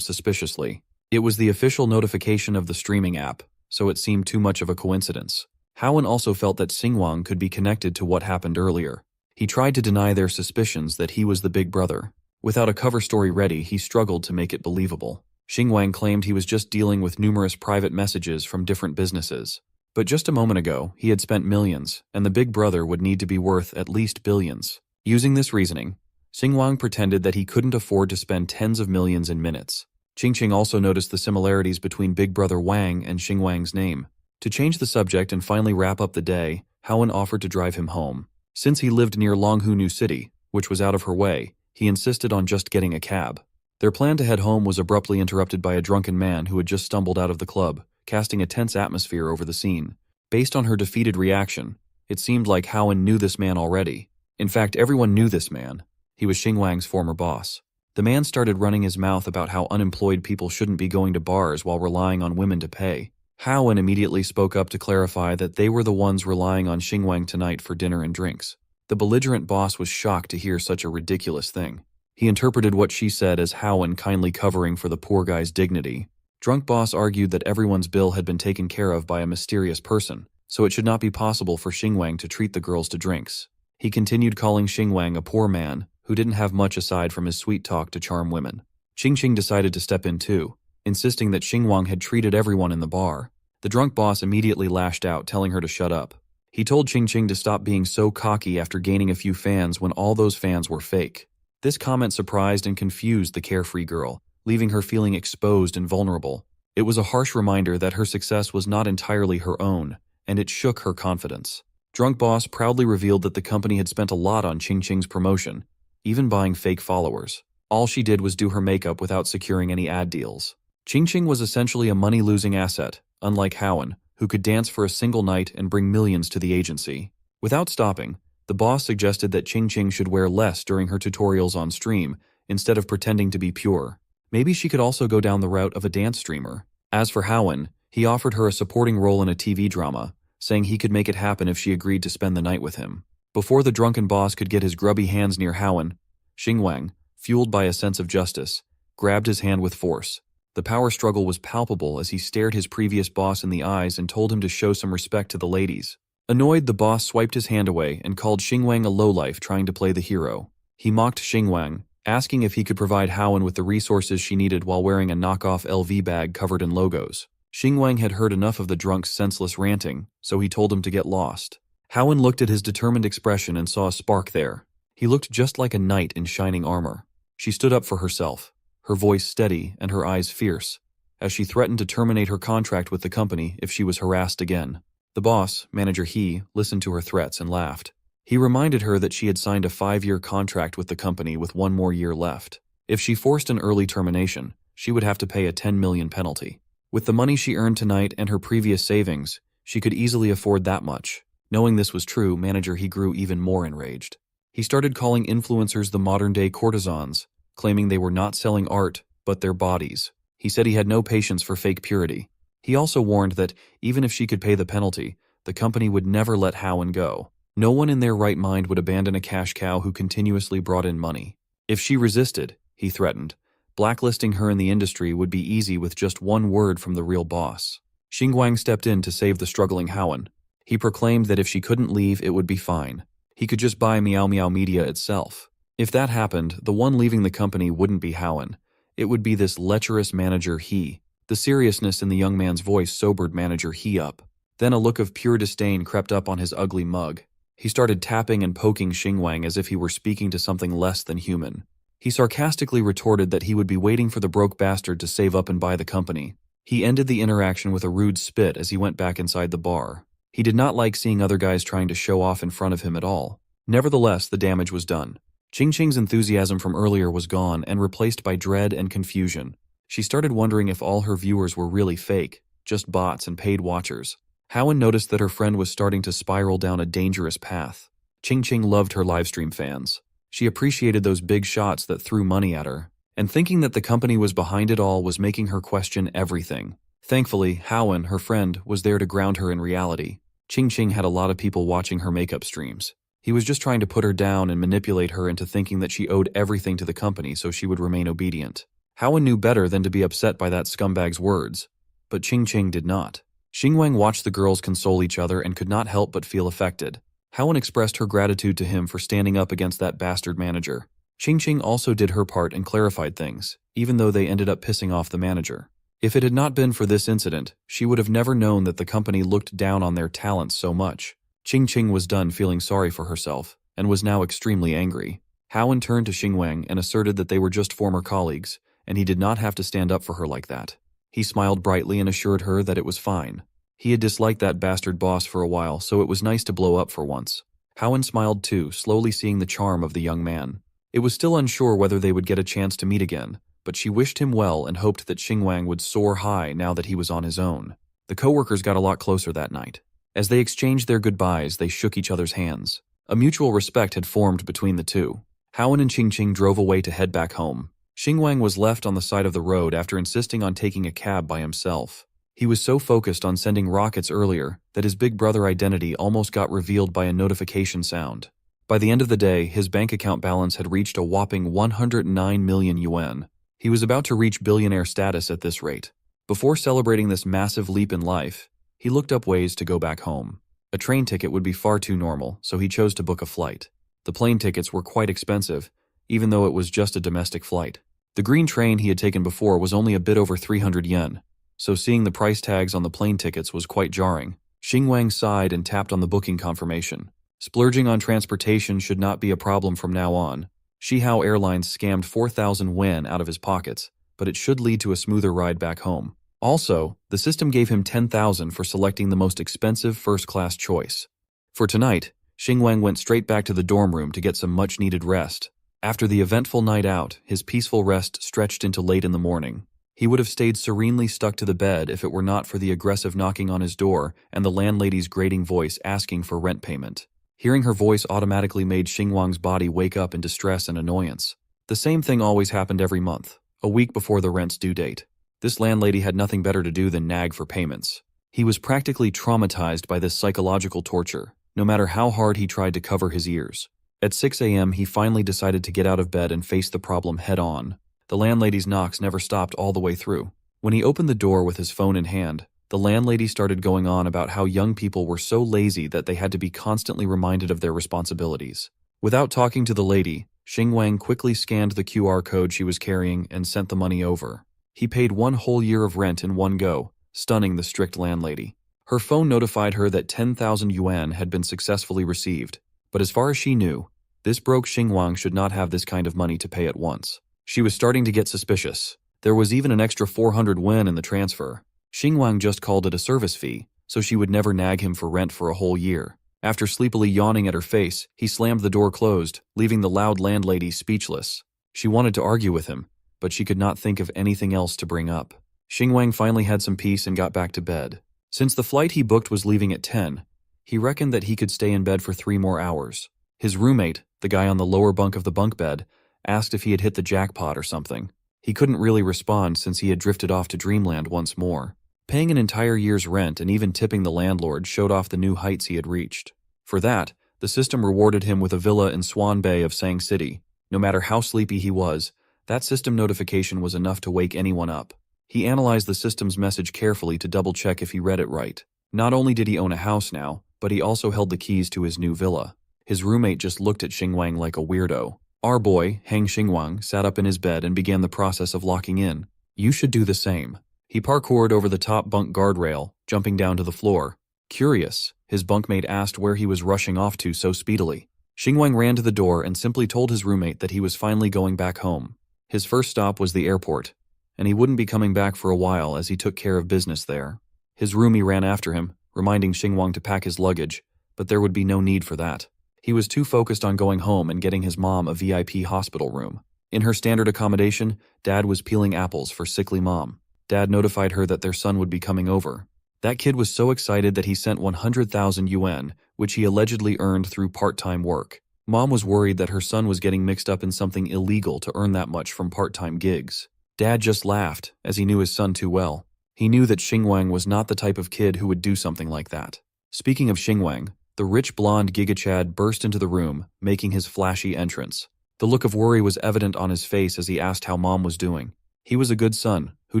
suspiciously. It was the official notification of the streaming app, so it seemed too much of a coincidence. Howen also felt that Xinguang could be connected to what happened earlier. He tried to deny their suspicions that he was the big brother. Without a cover story ready, he struggled to make it believable. Xinguang claimed he was just dealing with numerous private messages from different businesses. But just a moment ago, he had spent millions, and the big brother would need to be worth at least billions. Using this reasoning, Xinguang pretended that he couldn't afford to spend tens of millions in minutes. Qingqing also noticed the similarities between Big Brother Wang and Xinguang's name. To change the subject and finally wrap up the day, Howen offered to drive him home. Since he lived near Longhu New City, which was out of her way, he insisted on just getting a cab. Their plan to head home was abruptly interrupted by a drunken man who had just stumbled out of the club, casting a tense atmosphere over the scene. Based on her defeated reaction, it seemed like Howen knew this man already. In fact, everyone knew this man. He was Xinguang's former boss. The man started running his mouth about how unemployed people shouldn't be going to bars while relying on women to pay. Howen immediately spoke up to clarify that they were the ones relying on Xinguang tonight for dinner and drinks. The belligerent boss was shocked to hear such a ridiculous thing. He interpreted what she said as Howen kindly covering for the poor guy's dignity. Drunk boss argued that everyone's bill had been taken care of by a mysterious person, so it should not be possible for Xinguang to treat the girls to drinks. He continued calling Xinguang a poor man who didn't have much aside from his sweet talk to charm women. Qingqing decided to step in too, insisting that Xinguang had treated everyone in the bar. The drunk boss immediately lashed out, telling her to shut up. He told Qingqing to stop being so cocky after gaining a few fans when all those fans were fake. This comment surprised and confused the carefree girl, leaving her feeling exposed and vulnerable. It was a harsh reminder that her success was not entirely her own, and it shook her confidence. Drunk boss proudly revealed that the company had spent a lot on Qingqing's promotion, even buying fake followers. All she did was do her makeup without securing any ad deals. Qingqing was essentially a money-losing asset, unlike Howen, who could dance for a single night and bring millions to the agency. Without stopping, the boss suggested that Qingqing should wear less during her tutorials on stream, instead of pretending to be pure. Maybe she could also go down the route of a dance streamer. As for Howen, he offered her a supporting role in a TV drama, saying he could make it happen if she agreed to spend the night with him. Before the drunken boss could get his grubby hands near Howen, Xinguang, fueled by a sense of justice, grabbed his hand with force. The power struggle was palpable as he stared his previous boss in the eyes and told him to show some respect to the ladies. Annoyed, the boss swiped his hand away and called Xinguang a lowlife trying to play the hero. He mocked Xinguang, asking if he could provide Howen with the resources she needed while wearing a knockoff LV bag covered in logos. Xinguang had heard enough of the drunk's senseless ranting, so he told him to get lost. Howen looked at his determined expression and saw a spark there. He looked just like a knight in shining armor. She stood up for herself, her voice steady and her eyes fierce, as she threatened to terminate her contract with the company if she was harassed again. The boss, Manager He, listened to her threats and laughed. He reminded her that she had signed a 5-year contract with the company with 1 more year left. If she forced an early termination, she would have to pay a 10 million penalty. With the money she earned tonight and her previous savings, she could easily afford that much. Knowing this was true, Manager He grew even more enraged. He started calling influencers the modern-day courtesans, claiming they were not selling art, but their bodies. He said he had no patience for fake purity. He also warned that, even if she could pay the penalty, the company would never let Howen go. No one in their right mind would abandon a cash cow who continuously brought in money. If she resisted, he threatened, blacklisting her in the industry would be easy with just 1 word from the real boss. Xinguang stepped in to save the struggling Howen. He proclaimed that if she couldn't leave, it would be fine. He could just buy Meow Meow Media itself. If that happened, the one leaving the company wouldn't be Howen. It would be this lecherous Manager He. The seriousness in the young man's voice sobered Manager He up. Then a look of pure disdain crept up on his ugly mug. He started tapping and poking Xinguang as if he were speaking to something less than human. He sarcastically retorted that he would be waiting for the broke bastard to save up and buy the company. He ended the interaction with a rude spit as he went back inside the bar. He did not like seeing other guys trying to show off in front of him at all. Nevertheless, the damage was done. Qingqing's enthusiasm from earlier was gone and replaced by dread and confusion. She started wondering if all her viewers were really fake, just bots and paid watchers. Howen noticed that her friend was starting to spiral down a dangerous path. Qingqing loved her livestream fans. She appreciated those big shots that threw money at her, and thinking that the company was behind it all was making her question everything. Thankfully, Howen, her friend, was there to ground her in reality. Qingqing had a lot of people watching her makeup streams. He was just trying to put her down and manipulate her into thinking that she owed everything to the company so she would remain obedient. Howen knew better than to be upset by that scumbag's words, but Qingqing did not. Xingwang watched the girls console each other and could not help but feel affected. Haowen expressed her gratitude to him for standing up against that bastard manager. Qingqing also did her part and clarified things, even though they ended up pissing off the manager. If it had not been for this incident, she would have never known that the company looked down on their talents so much. Qingqing was done feeling sorry for herself, and was now extremely angry. Haowen turned to Xingwang and asserted that they were just former colleagues, and he did not have to stand up for her like that. He smiled brightly and assured her that it was fine. He had disliked that bastard boss for a while, so it was nice to blow up for once. Haowen smiled too, slowly seeing the charm of the young man. It was still unsure whether they would get a chance to meet again, but she wished him well and hoped that Xingwang would soar high now that he was on his own. The co-workers got a lot closer that night. As they exchanged their goodbyes, they shook each other's hands. A mutual respect had formed between the two. Haowen and Qingqing drove away to head back home. Xingwang was left on the side of the road after insisting on taking a cab by himself. He was so focused on sending rockets earlier that his big brother identity almost got revealed by a notification sound. By the end of the day, his bank account balance had reached a whopping 109 million yuan. He was about to reach billionaire status at this rate. Before celebrating this massive leap in life, he looked up ways to go back home. A train ticket would be far too normal, so he chose to book a flight. The plane tickets were quite expensive, even though it was just a domestic flight. The green train he had taken before was only a bit over 300 yen, so seeing the price tags on the plane tickets was quite jarring. Xingwang sighed and tapped on the booking confirmation. Splurging on transportation should not be a problem from now on. Shihao Airlines scammed 4,000 yuan out of his pockets, but it should lead to a smoother ride back home. Also, the system gave him 10,000 for selecting the most expensive first-class choice. For tonight, Xingwang went straight back to the dorm room to get some much-needed rest. After the eventful night out, his peaceful rest stretched into late in the morning. He would have stayed serenely stuck to the bed if it were not for the aggressive knocking on his door and the landlady's grating voice asking for rent payment. Hearing her voice automatically made Xingwang's body wake up in distress and annoyance. The same thing always happened every month, a week before the rent's due date. This landlady had nothing better to do than nag for payments. He was practically traumatized by this psychological torture, no matter how hard he tried to cover his ears. At 6 a.m., he finally decided to get out of bed and face the problem head-on. The landlady's knocks never stopped all the way through. When he opened the door with his phone in hand, the landlady started going on about how young people were so lazy that they had to be constantly reminded of their responsibilities. Without talking to the lady, Xingwang quickly scanned the QR code she was carrying and sent the money over. He paid 1 whole year of rent in one go, stunning the strict landlady. Her phone notified her that 10,000 yuan had been successfully received, but as far as she knew, this broke Xingwang should not have this kind of money to pay at once. She was starting to get suspicious. There was even an extra 400 yuan in the transfer. Xingwang just called it a service fee, so she would never nag him for rent for a whole year. After sleepily yawning at her face, he slammed the door closed, leaving the loud landlady speechless. She wanted to argue with him, but she could not think of anything else to bring up. Xingwang finally had some peace and got back to bed. Since the flight he booked was leaving at 10, he reckoned that he could stay in bed for 3 more hours. His roommate, the guy on the lower bunk of the bunk bed, asked if he had hit the jackpot or something. He couldn't really respond since he had drifted off to dreamland once more. Paying an entire year's rent and even tipping the landlord showed off the new heights he had reached. For that, the system rewarded him with a villa in Swan Bay of Sang City. No matter how sleepy he was, that system notification was enough to wake anyone up. He analyzed the system's message carefully to double-check if he read it right. Not only did he own a house now, but he also held the keys to his new villa. His roommate just looked at Xingwang like a weirdo. Our boy, Hang Xingwang, sat up in his bed and began the process of locking in. You should do the same. He parkoured over the top bunk guardrail, jumping down to the floor. Curious, his bunkmate asked where he was rushing off to so speedily. Xingwang ran to the door and simply told his roommate that he was finally going back home. His first stop was the airport, and he wouldn't be coming back for a while as he took care of business there. His roomie ran after him, reminding Xingwang to pack his luggage, but there would be no need for that. He was too focused on going home and getting his mom a VIP hospital room. In her standard accommodation, Dad was peeling apples for sickly Mom. Dad notified her that their son would be coming over. That kid was so excited that he sent 100,000 yuan, which he allegedly earned through part-time work. Mom was worried that her son was getting mixed up in something illegal to earn that much from part-time gigs. Dad just laughed, as he knew his son too well. He knew that Xingwang was not the type of kid who would do something like that. Speaking of Xingwang, the rich blonde Giga Chad burst into the room, making his flashy entrance. The look of worry was evident on his face as he asked how Mom was doing. He was a good son, who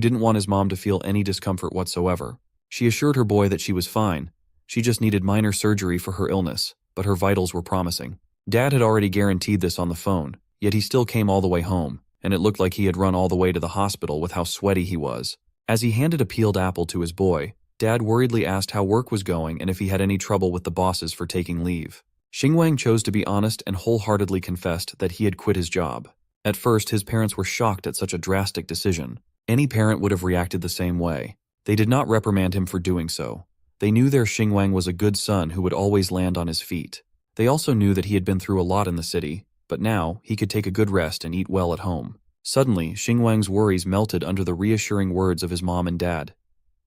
didn't want his mom to feel any discomfort whatsoever. She assured her boy that she was fine. She just needed minor surgery for her illness, but her vitals were promising. Dad had already guaranteed this on the phone, yet he still came all the way home, and it looked like he had run all the way to the hospital with how sweaty he was. As he handed a peeled apple to his boy, Dad worriedly asked how work was going and if he had any trouble with the bosses for taking leave. Xingwang chose to be honest and wholeheartedly confessed that he had quit his job. At first, his parents were shocked at such a drastic decision. Any parent would have reacted the same way. They did not reprimand him for doing so. They knew their Xingwang was a good son who would always land on his feet. They also knew that he had been through a lot in the city, but now he could take a good rest and eat well at home. Suddenly, Xingwang's worries melted under the reassuring words of his mom and dad.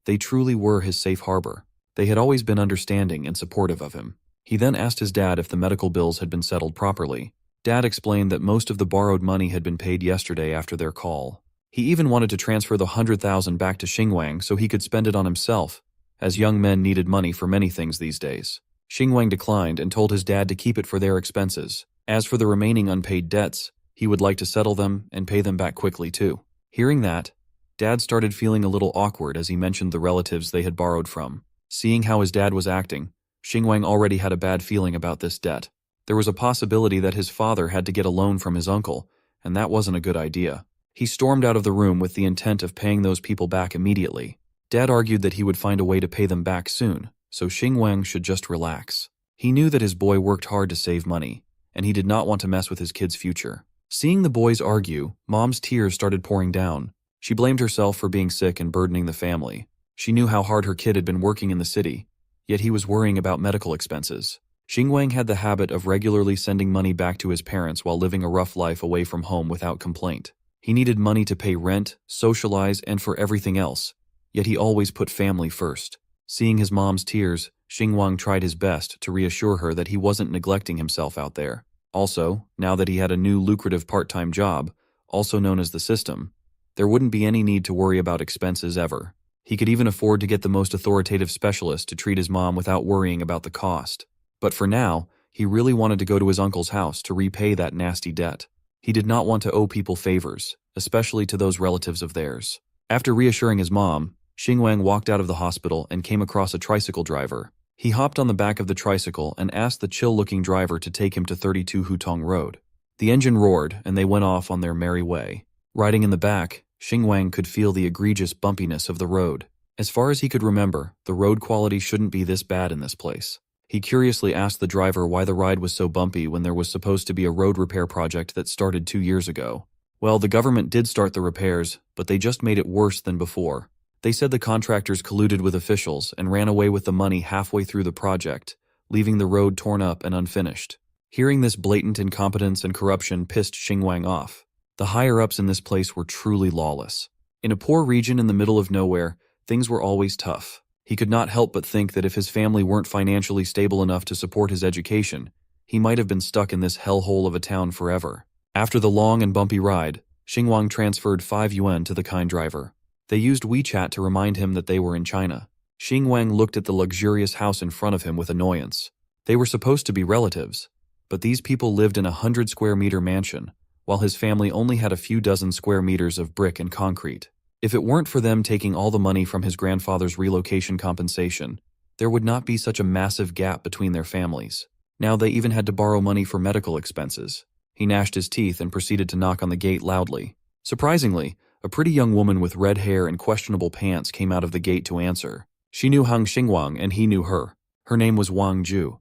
They truly were his safe harbor. They had always been understanding and supportive of him. He then asked his dad if the medical bills had been settled properly. Dad explained that most of the borrowed money had been paid yesterday after their call. He even wanted to transfer the 100,000 back to Xingwang so he could spend it on himself, as young men needed money for many things these days. Xingwang declined and told his dad to keep it for their expenses. As for the remaining unpaid debts, he would like to settle them and pay them back quickly too. Hearing that, Dad started feeling a little awkward as he mentioned the relatives they had borrowed from. Seeing how his dad was acting, Xingwang already had a bad feeling about this debt. There was a possibility that his father had to get a loan from his uncle, and that wasn't a good idea. He stormed out of the room with the intent of paying those people back immediately. Dad argued that he would find a way to pay them back soon, so Xingwang should just relax. He knew that his boy worked hard to save money, and he did not want to mess with his kid's future. Seeing the boys argue, Mom's tears started pouring down. She blamed herself for being sick and burdening the family. She knew how hard her kid had been working in the city, yet he was worrying about medical expenses. Xingwang had the habit of regularly sending money back to his parents while living a rough life away from home without complaint. He needed money to pay rent, socialize, and for everything else, yet he always put family first. Seeing his mom's tears, Xingwang tried his best to reassure her that he wasn't neglecting himself out there. Also, now that he had a new lucrative part-time job, also known as the system, there wouldn't be any need to worry about expenses ever. He could even afford to get the most authoritative specialist to treat his mom without worrying about the cost. But for now, he really wanted to go to his uncle's house to repay that nasty debt. He did not want to owe people favors, especially to those relatives of theirs. After reassuring his mom, Xingwang walked out of the hospital and came across a tricycle driver. He hopped on the back of the tricycle and asked the chill-looking driver to take him to 32 Hutong Road. The engine roared, and they went off on their merry way. Riding in the back, Xingwang could feel the egregious bumpiness of the road. As far as he could remember, the road quality shouldn't be this bad in this place. He curiously asked the driver why the ride was so bumpy when there was supposed to be a road repair project that started 2 years ago. Well, the government did start the repairs, but they just made it worse than before. They said the contractors colluded with officials and ran away with the money halfway through the project, leaving the road torn up and unfinished. Hearing this blatant incompetence and corruption pissed Xingwang off. The higher-ups in this place were truly lawless. In a poor region in the middle of nowhere, things were always tough. He could not help but think that if his family weren't financially stable enough to support his education, he might have been stuck in this hellhole of a town forever. After the long and bumpy ride, Xingwang transferred 5 yuan to the kind driver. They used WeChat to remind him that they were in China. Xingwang looked at the luxurious house in front of him with annoyance. They were supposed to be relatives, but these people lived in a 100-square-meter mansion, while his family only had a few dozen square meters of brick and concrete. If it weren't for them taking all the money from his grandfather's relocation compensation, there would not be such a massive gap between their families. Now they even had to borrow money for medical expenses. He gnashed his teeth and proceeded to knock on the gate loudly. Surprisingly, a pretty young woman with red hair and questionable pants came out of the gate to answer. She knew Hang Xingwang and he knew her. Her name was Wang Ju.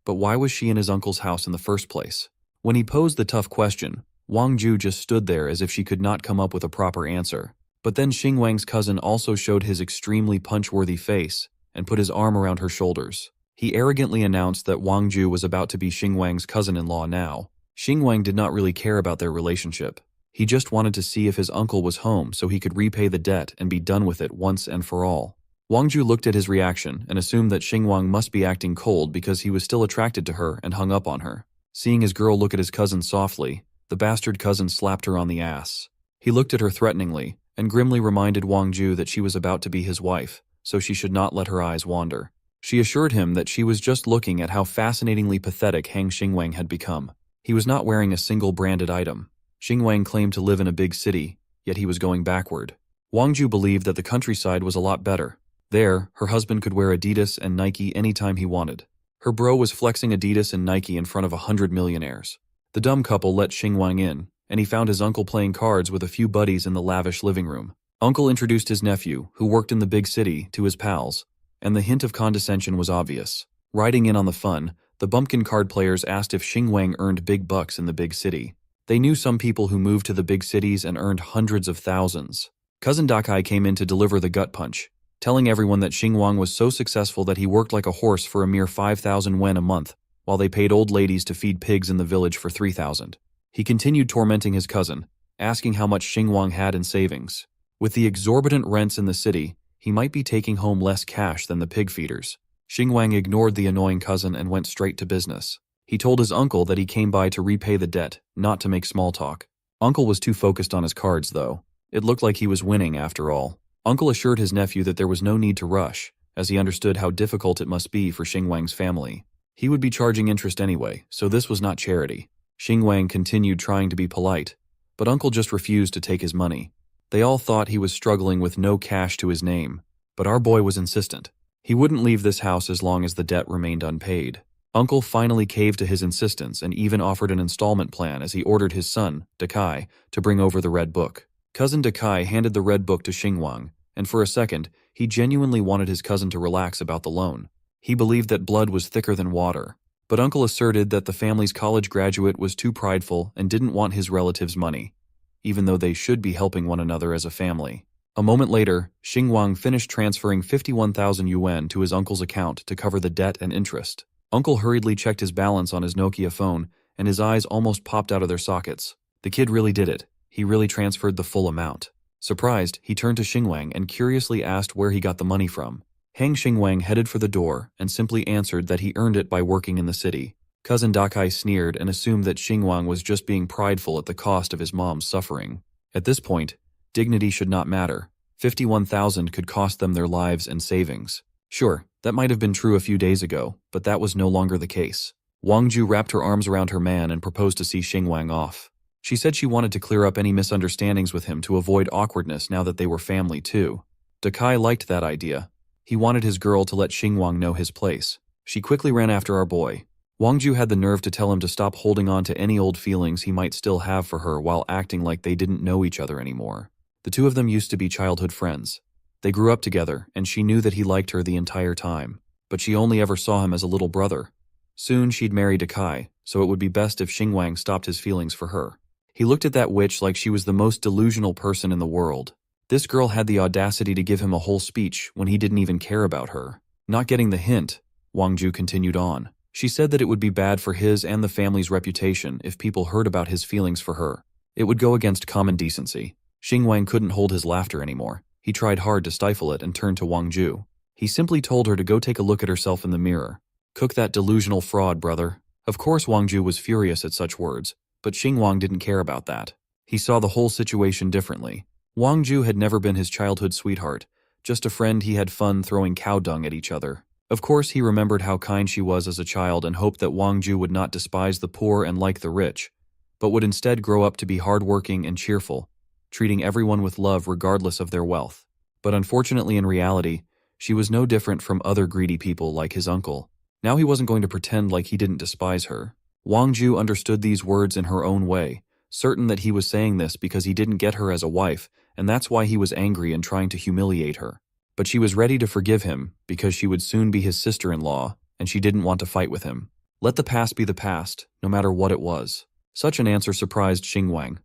But why was she in his uncle's house in the first place? When he posed the tough question, Wang Ju just stood there as if she could not come up with a proper answer. But then Xingwang's cousin also showed his extremely punch-worthy face and put his arm around her shoulders. He arrogantly announced that Wang Ju was about to be Xingwang's cousin-in-law now. Xingwang did not really care about their relationship. He just wanted to see if his uncle was home so he could repay the debt and be done with it once and for all. Wang Ju looked at his reaction and assumed that Xingwang must be acting cold because he was still attracted to her and hung up on her. Seeing his girl look at his cousin softly, the bastard cousin slapped her on the ass. He looked at her threateningly and grimly reminded Wang Ju that she was about to be his wife, so she should not let her eyes wander. She assured him that she was just looking at how fascinatingly pathetic Hang Xingwang had become. He was not wearing a single branded item. Xingwang claimed to live in a big city, yet he was going backward. Wang Ju believed that the countryside was a lot better. There, her husband could wear Adidas and Nike anytime he wanted. Her bro was flexing Adidas and Nike in front of 100 millionaires. The dumb couple let Xingwang in, and he found his uncle playing cards with a few buddies in the lavish living room. Uncle introduced his nephew, who worked in the big city, to his pals, and the hint of condescension was obvious. Riding in on the fun, the bumpkin card players asked if Xingwang earned big bucks in the big city. They knew some people who moved to the big cities and earned hundreds of thousands. Cousin Dakai came in to deliver the gut punch, telling everyone that Xingwang was so successful that he worked like a horse for a mere 5,000 wen a month, while they paid old ladies to feed pigs in the village for 3,000. He continued tormenting his cousin, asking how much Xingwang had in savings. With the exorbitant rents in the city, he might be taking home less cash than the pig feeders. Xingwang ignored the annoying cousin and went straight to business. He told his uncle that he came by to repay the debt, not to make small talk. Uncle was too focused on his cards, though. It looked like he was winning after all. Uncle assured his nephew that there was no need to rush, as he understood how difficult it must be for Xingwang's family. He would be charging interest anyway, so this was not charity. Xingwang continued trying to be polite, but Uncle just refused to take his money. They all thought he was struggling with no cash to his name, but our boy was insistent. He wouldn't leave this house as long as the debt remained unpaid. Uncle finally caved to his insistence and even offered an installment plan as he ordered his son, Dakai, to bring over the red book. Cousin Dakai handed the red book to Xingwang, and for a second, he genuinely wanted his cousin to relax about the loan. He believed that blood was thicker than water, but Uncle asserted that the family's college graduate was too prideful and didn't want his relatives' money, even though they should be helping one another as a family. A moment later, Xingwang finished transferring 51,000 yuan to his uncle's account to cover the debt and interest. Uncle hurriedly checked his balance on his Nokia phone, and his eyes almost popped out of their sockets. The kid really did it. He really transferred the full amount. Surprised, he turned to Xingwang and curiously asked where he got the money from. Xingwang headed for the door and simply answered that he earned it by working in the city. Cousin Dakai sneered and assumed that Xingwang was just being prideful at the cost of his mom's suffering. At this point, dignity should not matter. 51,000 could cost them their lives and savings. Sure, that might have been true a few days ago, but that was no longer the case. Wangju wrapped her arms around her man and proposed to see Xingwang off. She said she wanted to clear up any misunderstandings with him to avoid awkwardness now that they were family too. Dakai liked that idea. He wanted his girl to let Xingwang know his place. She quickly ran after our boy. Wangju had the nerve to tell him to stop holding on to any old feelings he might still have for her while acting like they didn't know each other anymore. The two of them used to be childhood friends. They grew up together, and she knew that he liked her the entire time, but she only ever saw him as a little brother. Soon she'd marry Dakai, so it would be best if Xingwang stopped his feelings for her. He looked at that witch like she was the most delusional person in the world. This girl had the audacity to give him a whole speech when he didn't even care about her. Not getting the hint, Wangju continued on. She said that it would be bad for his and the family's reputation if people heard about his feelings for her. It would go against common decency. Xingwang couldn't hold his laughter anymore. He tried hard to stifle it and turned to Wangju. He simply told her to go take a look at herself in the mirror. Cook that delusional fraud, brother. Of course Wangju was furious at such words, but Xingwang didn't care about that. He saw the whole situation differently. Wangju had never been his childhood sweetheart, just a friend he had fun throwing cow dung at each other. Of course he remembered how kind she was as a child and hoped that Wangju would not despise the poor and like the rich, but would instead grow up to be hardworking and cheerful, treating everyone with love regardless of their wealth. But unfortunately in reality, she was no different from other greedy people like his uncle. Now he wasn't going to pretend like he didn't despise her. Wangju understood these words in her own way, certain that he was saying this because he didn't get her as a wife, and that's why he was angry and trying to humiliate her. But she was ready to forgive him because she would soon be his sister-in-law, and she didn't want to fight with him. Let the past be the past, no matter what it was. Such an answer surprised Xingwang.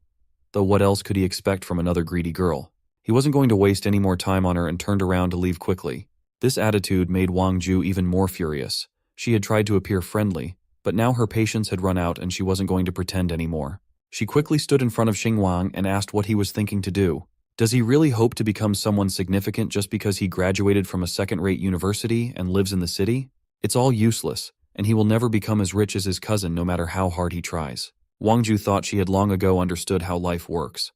Though what else could he expect from another greedy girl? He wasn't going to waste any more time on her and turned around to leave quickly. This attitude made Wangju even more furious. She had tried to appear friendly, but now her patience had run out and she wasn't going to pretend anymore. She quickly stood in front of Xingwang and asked what he was thinking to do. Does he really hope to become someone significant just because he graduated from a second-rate university and lives in the city? It's all useless, and he will never become as rich as his cousin no matter how hard he tries. Wangju thought she had long ago understood how life works.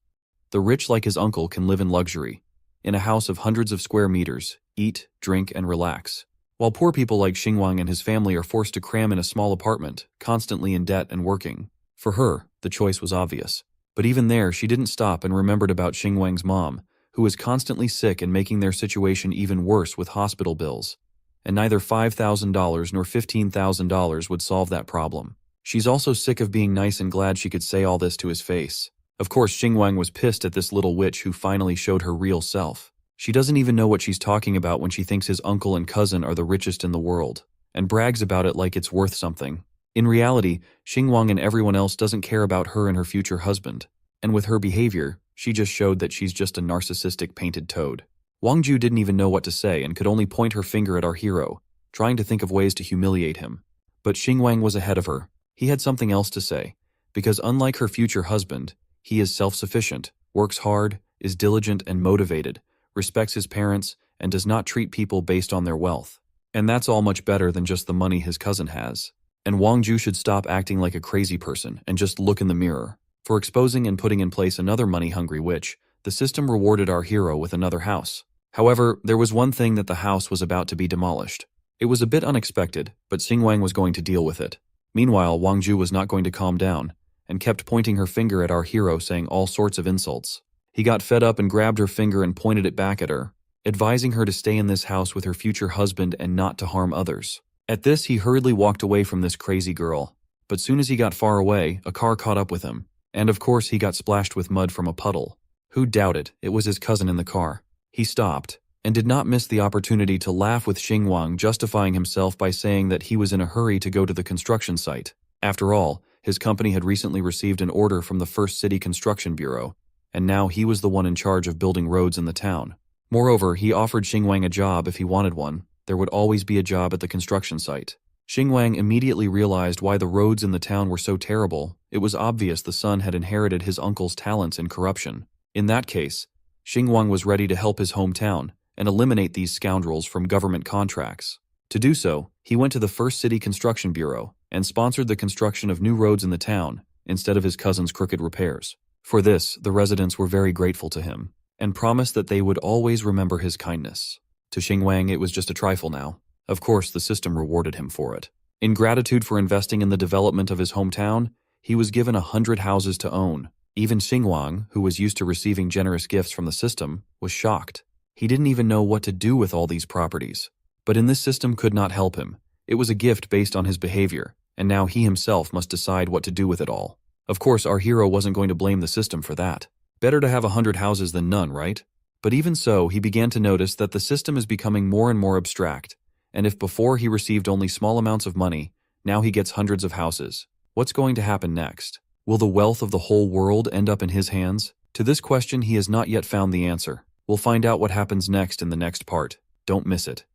The rich like his uncle can live in luxury, in a house of hundreds of square meters, eat, drink, and relax, while poor people like Xingwang and his family are forced to cram in a small apartment, constantly in debt and working. For her, the choice was obvious. But even there, she didn't stop and remembered about Xingwang's mom, who was constantly sick and making their situation even worse with hospital bills. And neither $5,000 nor $15,000 would solve that problem. She's also sick of being nice and glad she could say all this to his face. Of course, Xingwang was pissed at this little witch who finally showed her real self. She doesn't even know what she's talking about when she thinks his uncle and cousin are the richest in the world, and brags about it like it's worth something. In reality, Xingwang and everyone else doesn't care about her and her future husband. And with her behavior, she just showed that she's just a narcissistic painted toad. Wang Ju didn't even know what to say and could only point her finger at our hero, trying to think of ways to humiliate him. But Xingwang was ahead of her. He had something else to say, because unlike her future husband, he is self-sufficient, works hard, is diligent and motivated, respects his parents, and does not treat people based on their wealth. And that's all much better than just the money his cousin has. And Wang Ju should stop acting like a crazy person and just look in the mirror. For exposing and putting in place another money-hungry witch, the system rewarded our hero with another house. However, there was one thing that the house was about to be demolished. It was a bit unexpected, but Xingwang was going to deal with it. Meanwhile, Wang Ju was not going to calm down, and kept pointing her finger at our hero saying all sorts of insults. He got fed up and grabbed her finger and pointed it back at her, advising her to stay in this house with her future husband and not to harm others. At this, he hurriedly walked away from this crazy girl. But soon as he got far away, a car caught up with him. And of course, he got splashed with mud from a puddle. Who'd doubt it? It was his cousin in the car. He stopped, and did not miss the opportunity to laugh with Xingwang, justifying himself by saying that he was in a hurry to go to the construction site. After all, his company had recently received an order from the First City Construction Bureau, and now he was the one in charge of building roads in the town. Moreover, he offered Xingwang a job if he wanted one. There would always be a job at the construction site. Xingwang immediately realized why the roads in the town were so terrible. It was obvious the son had inherited his uncle's talents in corruption. In that case, Xingwang was ready to help his hometown and eliminate these scoundrels from government contracts. To do so, he went to the First City Construction Bureau and sponsored the construction of new roads in the town instead of his cousin's crooked repairs. For this, the residents were very grateful to him and promised that they would always remember his kindness. To Xingwang, it was just a trifle now. Of course, the system rewarded him for it. In gratitude for investing in the development of his hometown, he was given 100 houses to own. Even Xingwang, who was used to receiving generous gifts from the system, was shocked. He didn't even know what to do with all these properties. But in this system could not help him. It was a gift based on his behavior, and now he himself must decide what to do with it all. Of course, our hero wasn't going to blame the system for that. Better to have 100 houses than none, right? But even so, he began to notice that the system is becoming more and more abstract, and if before he received only small amounts of money, now he gets hundreds of houses. What's going to happen next? Will the wealth of the whole world end up in his hands? To this question, he has not yet found the answer. We'll find out what happens next in the next part. Don't miss it.